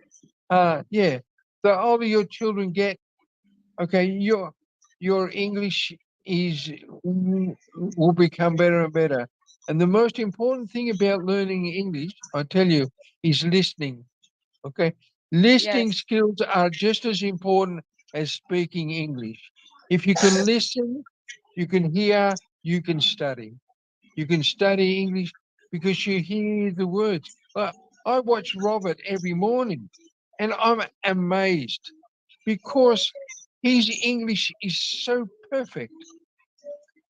Speaker 2: yeah, the older your children get, okay, your English will become better and better. And the most important thing about learning English, I tell you, is listening. Okay, listening
Speaker 8: Yes.
Speaker 2: skills are just as important as speaking English. If you can listen, you can hear, you can study. You can study English because you hear the words. I watch Robert every morning and I'm amazed because his English is so perfect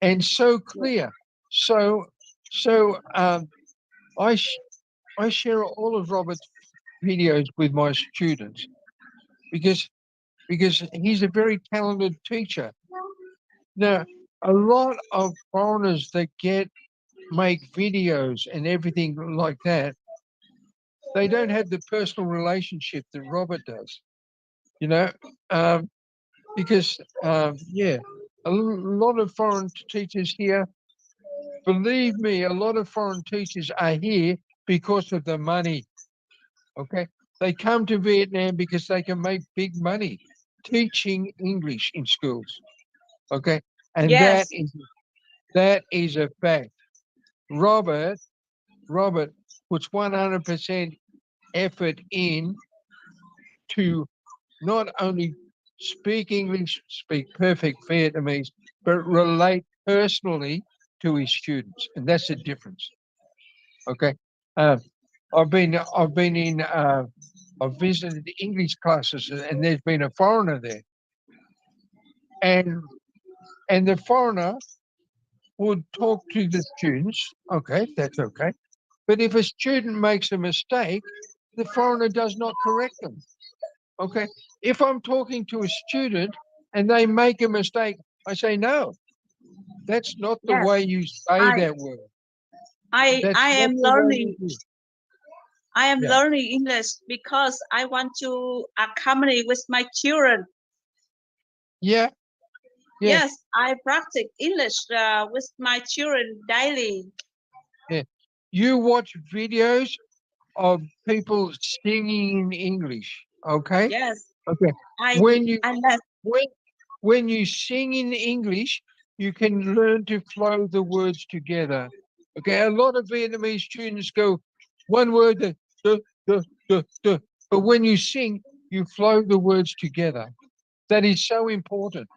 Speaker 2: and so clear. So I share all of Robert's videos with my students because he's a very talented teacher. Now, a lot of foreigners that make videos and everything like that, they don't have the personal relationship that Robert does, you know, because yeah, a lot of foreign teachers here, believe me, a lot of foreign teachers are here because of the money. Okay, they come to Vietnam because they can make big money teaching English in schools. Okay, and
Speaker 8: Yes.
Speaker 2: that is a fact. Robert puts 100% effort in to not only speak English, speak perfect Vietnamese, but relate personally to his students, and that's the difference. Okay, I've visited English classes, and there's been a foreigner there, and the foreigner would talk to the students. Okay, that's okay. But if a student makes a mistake, the foreigner does not correct them. Okay. If I'm talking to a student and they make a mistake, I say, no, that's not the
Speaker 8: Yes.
Speaker 2: way you say that word. That's
Speaker 8: I
Speaker 2: not
Speaker 8: am
Speaker 2: the way
Speaker 8: learning.
Speaker 2: you do.
Speaker 8: I am
Speaker 2: Yeah.
Speaker 8: learning English because I want to accompany with my children.
Speaker 2: Yeah. Yeah.
Speaker 8: Yes, I practice English with my children daily.
Speaker 2: Yeah. You watch videos of people singing in English. Okay.
Speaker 8: Yes,
Speaker 2: Okay.
Speaker 8: I
Speaker 2: When you
Speaker 8: let
Speaker 2: when you sing in English, you can learn to flow the words together. Okay, a lot of Vietnamese students go one word, duh. But when you sing, you flow the words together. That is so important.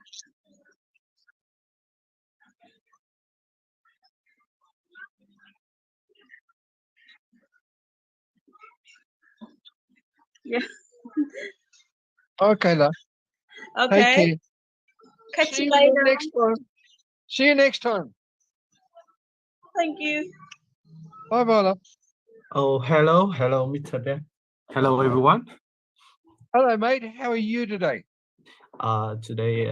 Speaker 8: Yeah.
Speaker 2: Okay, love. Take
Speaker 8: Okay.
Speaker 2: care.
Speaker 8: Catch
Speaker 2: See
Speaker 8: you
Speaker 2: you
Speaker 8: later.
Speaker 2: next time. See you next time.
Speaker 8: Thank you.
Speaker 2: Bye, bye, love.
Speaker 9: Oh, hello, Mr. Dan. Hello, everyone.
Speaker 2: Hello, mate. How are you today?
Speaker 9: Today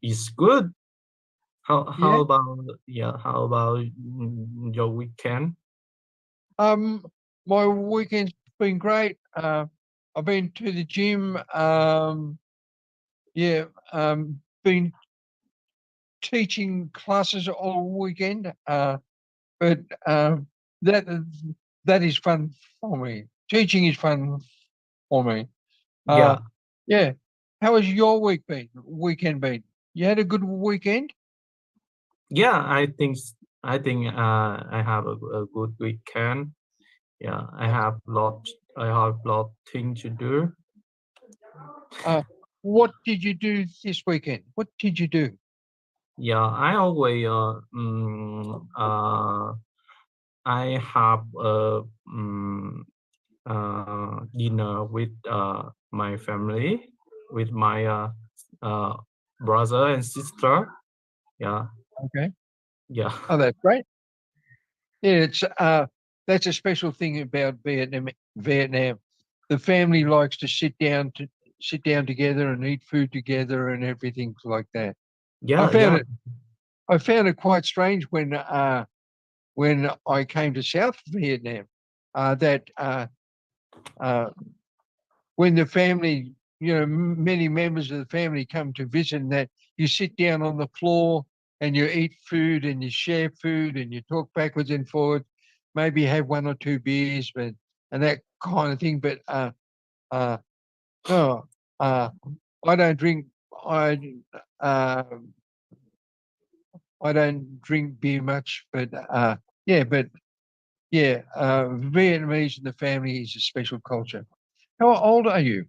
Speaker 9: is good. How
Speaker 2: Yeah.
Speaker 9: how about your weekend?
Speaker 2: My weekend's been great. I've been to the gym. Been teaching classes all weekend. But that is fun for me. Teaching is fun for me.
Speaker 9: Yeah,
Speaker 2: Yeah. How has your weekend been? You had a good weekend?
Speaker 9: yeah. I have a good weekend. Yeah, I have lot things to do.
Speaker 2: What did you do this weekend? What did you do?
Speaker 9: Yeah, I always I have a dinner with my family, with my brother and sister. Yeah,
Speaker 2: Okay.
Speaker 9: yeah,
Speaker 2: Oh, that's great. Yeah, it's that's a special thing about Vietnam. The family likes to sit down together and eat food together and everything like that.
Speaker 9: yeah,
Speaker 2: I found it quite strange when I came to South Vietnam, that when the family, many members of the family come to visit, and that you sit down on the floor and you eat food and you share food and you talk backwards and forwards, maybe have one or two beers, and that kind of thing. But no, I don't drink. I uh, I don't drink beer much, but yeah, Vietnamese and the family is a special culture. How old are you?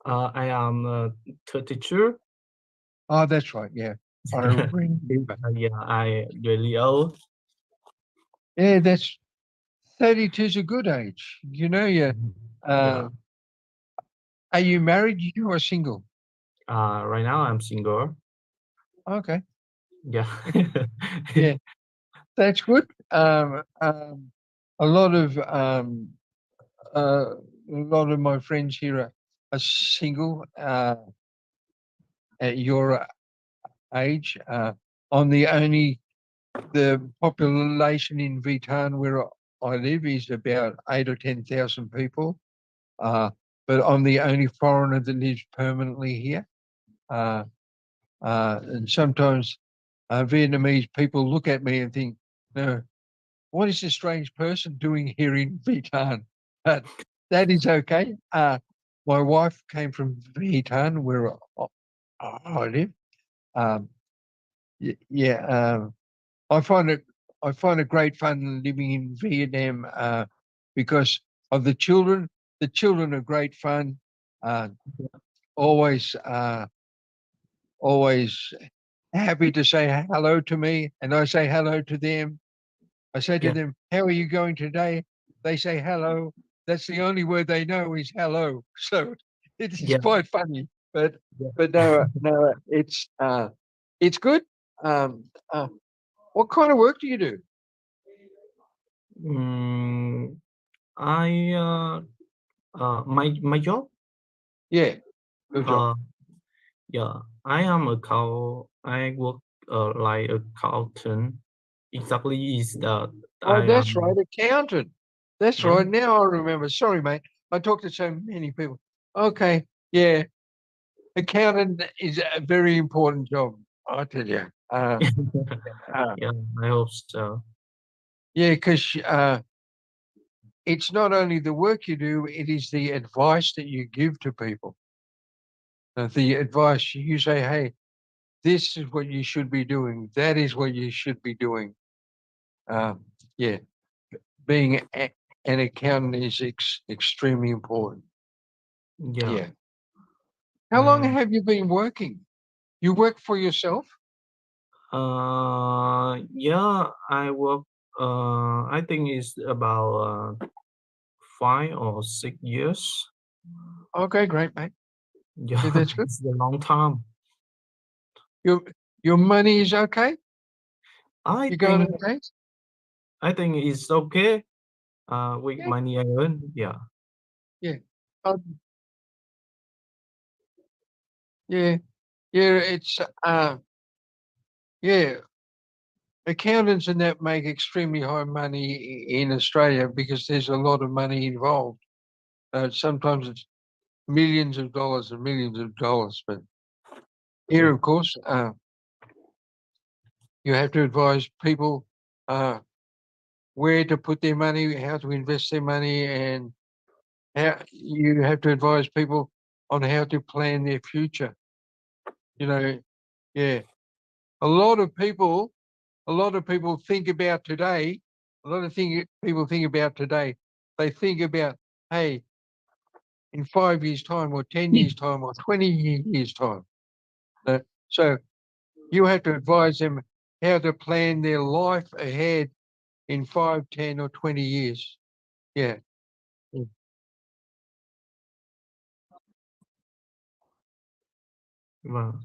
Speaker 9: I am 32.
Speaker 2: Oh, that's right. Yeah, I remember.
Speaker 9: Yeah, I really old.
Speaker 2: Yeah, that's 32 is a good age. Yeah.
Speaker 9: Yeah.
Speaker 2: Are you married? You are single?
Speaker 9: Right now I'm single.
Speaker 2: Okay.
Speaker 9: Yeah.
Speaker 2: Yeah, that's good. A lot of my friends here are single at your age. The population in Vietnam where I live is about 8 or 10,000 people. But I'm the only foreigner that lives permanently here. And sometimes Vietnamese people look at me and think, no, what is this strange person doing here in Vietnam? But that is okay. My wife came from Vietnam where I live. Um, I find it great fun living in Vietnam because of the children. The children are great fun. Always always happy to say hello to me, and I say hello to them. I say to
Speaker 9: Yeah.
Speaker 2: them, "How are you going today?" They say hello. That's the only word they know is hello. So it's
Speaker 9: Yeah.
Speaker 2: quite funny, but
Speaker 9: Yeah.
Speaker 2: no, it's good. Um, what kind of work do you do?
Speaker 9: I my job.
Speaker 2: Yeah, good job.
Speaker 9: Yeah, I am I work like accountant. Exactly is that
Speaker 2: Oh,
Speaker 9: I
Speaker 2: that's
Speaker 9: am.
Speaker 2: right, accountant. That's
Speaker 9: Yeah.
Speaker 2: right. Now I remember. Sorry, mate. I talk to so many people. Okay, yeah, accountant is a very important job. I tell you.
Speaker 9: Yeah, I hope so.
Speaker 2: Yeah, because it's not only the work you do; it is the advice that you give to people. The advice you say, "Hey, this is what you should be doing. That is what you should be doing." Yeah, being an accountant is extremely important.
Speaker 9: Yeah.
Speaker 2: Yeah. How long
Speaker 9: Mm,
Speaker 2: have you been working? You work for yourself?
Speaker 9: yeah, I work. I think it's about 5 or 6 years.
Speaker 2: Okay, great, mate.
Speaker 9: Yeah,
Speaker 2: Yeah, that's good.
Speaker 9: it's a long time.
Speaker 2: Your money is okay?
Speaker 9: I
Speaker 2: You got it
Speaker 9: think
Speaker 2: okay?
Speaker 9: I think it's okay. With
Speaker 2: Yeah.
Speaker 9: money I earn, yeah.
Speaker 2: Yeah. Yeah. Yeah, it's yeah. Accountants and that make extremely high money in Australia because there's a lot of money involved. Sometimes it's millions of dollars and millions of dollars, but here, of course, you have to advise people where to put their money, how to invest their money, and how you have to advise people on how to plan their future. You know, yeah. A lot of people think about today. People think about today. They think about, hey, in 5 years' time, or 10 years' time, or 20 years' time. So you have to advise them how to plan their life ahead in 5, 10, or 20 years. Yeah.
Speaker 9: Vâng.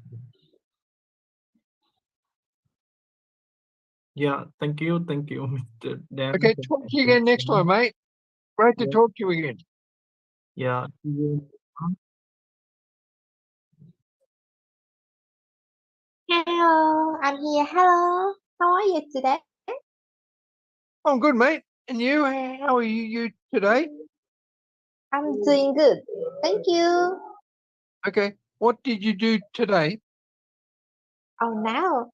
Speaker 9: Yeah, thank you, Mr. Dan.
Speaker 2: Okay, talk to you again next time, mate. Great to
Speaker 9: Yeah.
Speaker 2: talk to you again.
Speaker 9: Yeah. See you.
Speaker 3: Hello, I'm here. Hello, how are you today?
Speaker 2: I'm good, mate. And you? How are you today?
Speaker 3: I'm doing good. Thank you.
Speaker 2: Okay. What did you do today?
Speaker 3: Oh, now,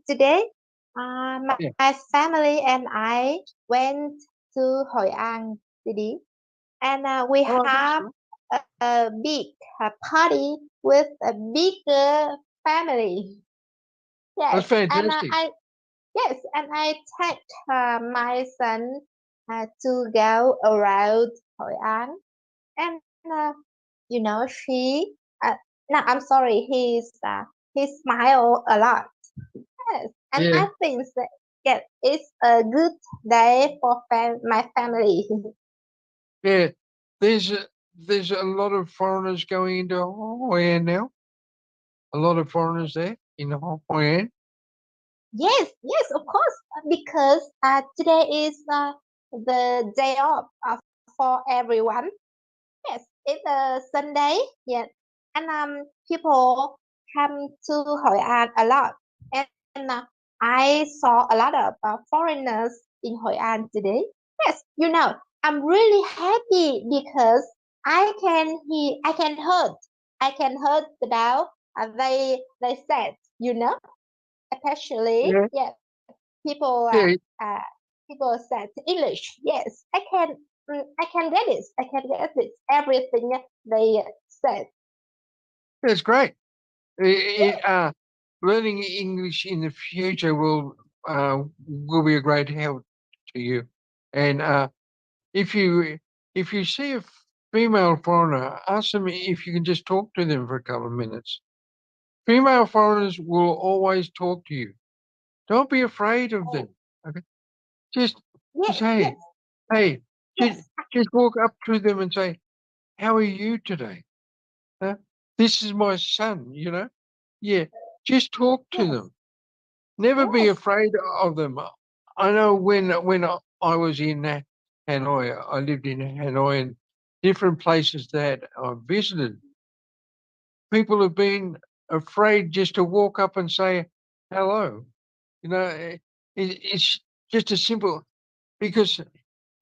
Speaker 3: today,
Speaker 2: Yeah.
Speaker 3: my family and I went to Hội An City, and we
Speaker 2: Oh, that's
Speaker 3: have
Speaker 2: good.
Speaker 3: a big party with a bigger family.
Speaker 2: That's
Speaker 3: Yes, and
Speaker 2: fantastic.
Speaker 3: I take my son to go around Hội An, and she. No, I'm sorry. He smiled a lot. Yes, and
Speaker 2: Yeah.
Speaker 3: I think that it's a good day for my family.
Speaker 2: Yeah. There's a lot of foreigners going into Hoi An now. A lot of foreigners there in Hoi An.
Speaker 3: Yes, of course, because today is the day off for everyone. Yes, it's a Sunday. Yes, and people come to Hội An a lot, and I saw a lot of foreigners in Hội An today. Yes, I'm really happy because I can heard about they said, especially
Speaker 2: Yeah.
Speaker 3: yes, people
Speaker 2: Yeah.
Speaker 3: people said English. Yes, I can get it. I can get it. Everything they said.
Speaker 2: That's great. Learning English in the future will be a great help to you. And if you see a female foreigner, ask them if you can just talk to them for a couple of minutes. Female foreigners will always talk to you. Don't be afraid of them. Okay, just
Speaker 3: Yes,
Speaker 2: hey, hey, just,
Speaker 3: yes,
Speaker 2: just walk up to them and say, "How are you today? Huh? This is my son." Yeah, just talk to
Speaker 3: yes,
Speaker 2: them. Never be
Speaker 3: yes.
Speaker 2: afraid of them. I know when I was in Hanoi, I lived in Hanoi and different places that I visited. People have been afraid just to walk up and say hello. It's just a simple because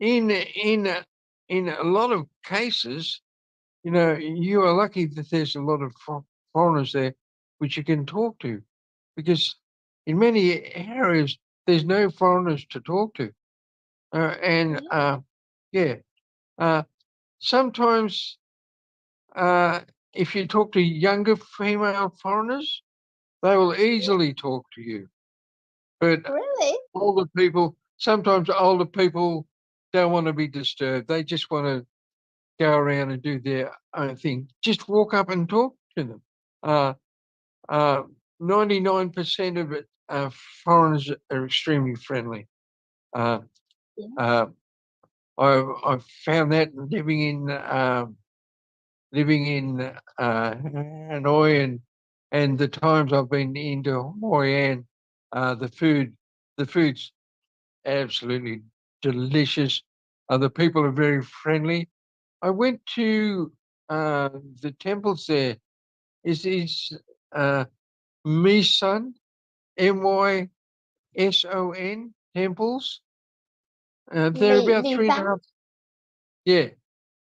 Speaker 2: in a lot of cases, you are lucky that there's a lot of foreigners there which you can talk to, because in many areas there's no foreigners to talk to, and yeah, uh, sometimes if you talk to younger female foreigners, they will easily talk to you. But
Speaker 3: Really?
Speaker 2: sometimes older people don't want to be disturbed. They just want to go around and do their own thing. Just walk up and talk to them. 99% of it, foreigners are extremely friendly. Uh,
Speaker 3: Yeah.
Speaker 2: uh, I've found that living in living in Hanoi and the times I've been into Hoi An, the food's absolutely delicious. The people are very friendly. I went to the temples there. Is Myson, Myson temples? They're about
Speaker 3: Mì
Speaker 2: 3.5.
Speaker 3: Sắn.
Speaker 2: Yeah.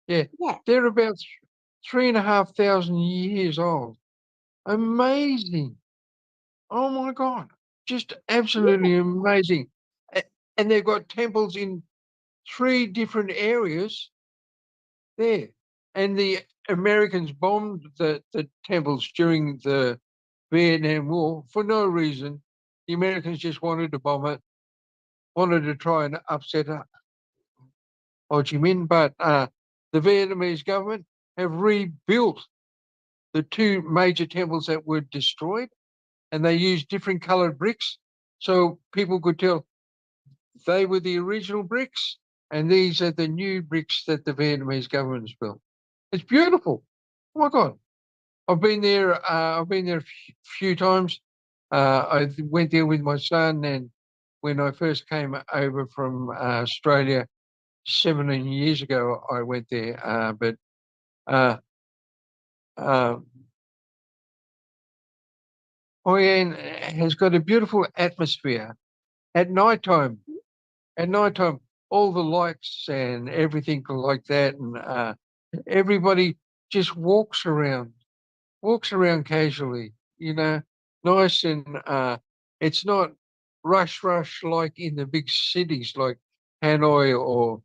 Speaker 3: Yeah.
Speaker 2: They're about 3,500 years old. Amazing. Oh my God. Just absolutely amazing. And they've got temples in 3 different areas there. And the Americans bombed the temples during the Vietnam War for no reason. The Americans just wanted to bomb it, wanted to try and upset Ho Chi Minh, but the Vietnamese government have rebuilt the 2 major temples that were destroyed, and they used different colored bricks so people could tell they were the original bricks and these are the new bricks that the Vietnamese government has built. It's beautiful. Oh my God. I've been there a few times. I went there with my son, and when I first came over from Australia 17 years ago, I went there. But Hoi An has got a beautiful atmosphere at nighttime. At nighttime, all the lights and everything like that, and everybody just walks around casually, nice, and it's not rush like in the big cities like Hanoi or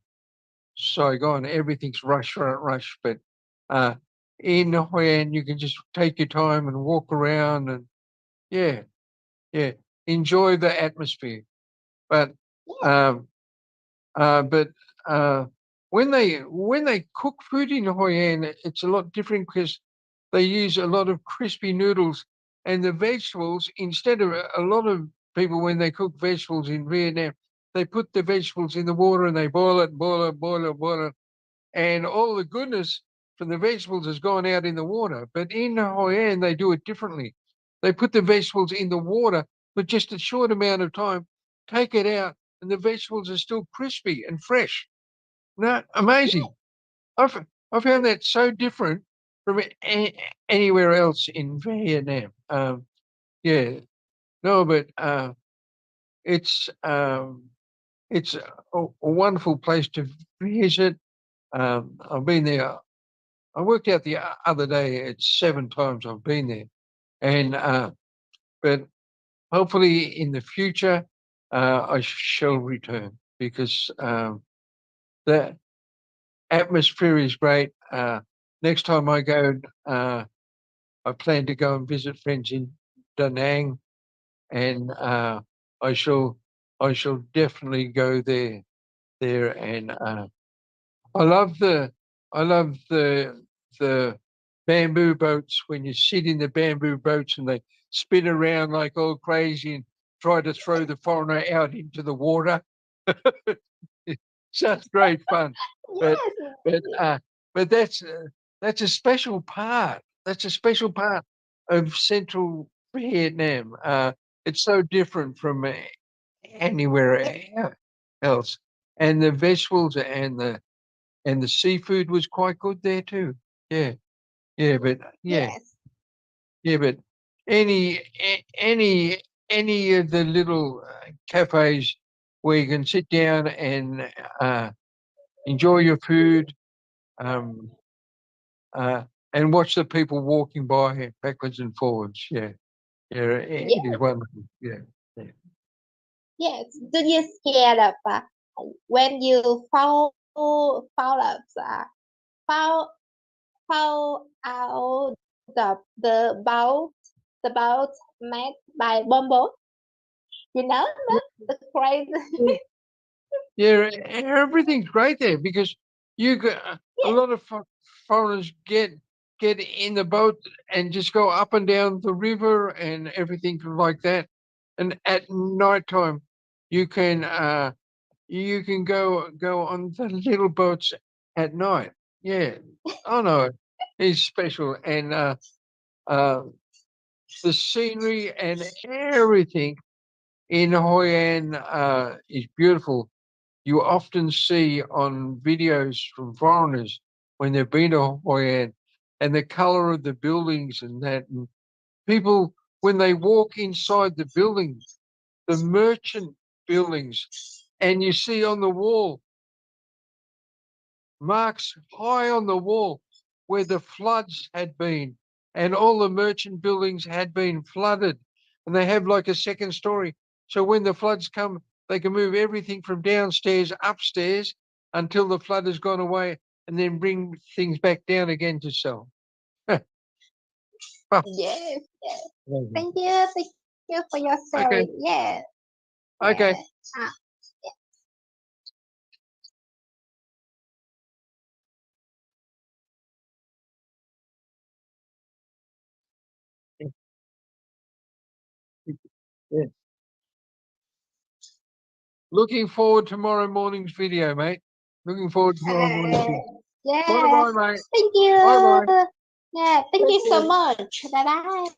Speaker 2: Saigon. Everything's rush. But in Hoi An, you can just take your time and walk around and yeah, enjoy the atmosphere. But but when they cook food in Hoi An, it's a lot different because they use a lot of crispy noodles and the vegetables. Instead of a lot of people, when they cook vegetables in Vietnam, they put the vegetables in the water and they boil it, and all the goodness from the vegetables has gone out in the water. But in Hoi An, they do it differently. They put the vegetables in the water for just a short amount of time, take it out, and the vegetables are still crispy and fresh. No, amazing. I found that so different from anywhere else in Vietnam. Yeah, no, but it's a wonderful place to visit. I've been there. I worked out the other day. It's 7 times I've been there, and but hopefully in the future I shall return because the atmosphere is great. Next time I go, I plan to go and visit friends in Da Nang, and I shall definitely go there. And I love the bamboo boats when you sit in the bamboo boats and they spin around like all crazy and try to throw the foreigner out into the water. Such great fun. But that's a special part. That's a special part of central Vietnam. It's so different from anywhere else. And the vegetables and the seafood was quite good there too. Yeah, but
Speaker 3: Yes.
Speaker 2: but any of the little cafes where you can sit down and enjoy your food, and watch the people walking by backwards and forwards. Yeah, it is wonderful. Yeah.
Speaker 3: Yes. Do you scared of when you fall up fall out the boat made by bumble? You know the crazy.
Speaker 2: Yeah, everything's great there because you got a lot of foreigners get in the boat and just go up and down the river and everything like that. And at night time, you can go on the little boats at night. Yeah. Oh no, is special, and the scenery and everything in Hoi An is beautiful. You often see on videos from foreigners when they've been to Hoi An, and the color of the buildings and that. And people, when they walk inside the buildings, the merchant buildings, and you see on the wall marks high on the wall where the floods had been, and all the merchant buildings had been flooded, and they have like a second story. So when the floods come, they can move everything from downstairs upstairs until the flood has gone away, and then bring things back down again to sell. Wow.
Speaker 3: Yes, yes.
Speaker 2: Amazing.
Speaker 3: Thank you for your story.
Speaker 2: Okay.
Speaker 3: Yeah.
Speaker 2: Okay.
Speaker 3: Ah,
Speaker 2: Yeah. Looking forward to tomorrow morning's video, mate. Looking forward to tomorrow morning's video.
Speaker 3: yeah.
Speaker 2: Bye bye, mate.
Speaker 3: Thank you.
Speaker 2: Bye bye.
Speaker 3: Yeah, thank you so
Speaker 2: you.
Speaker 3: much. Bye bye.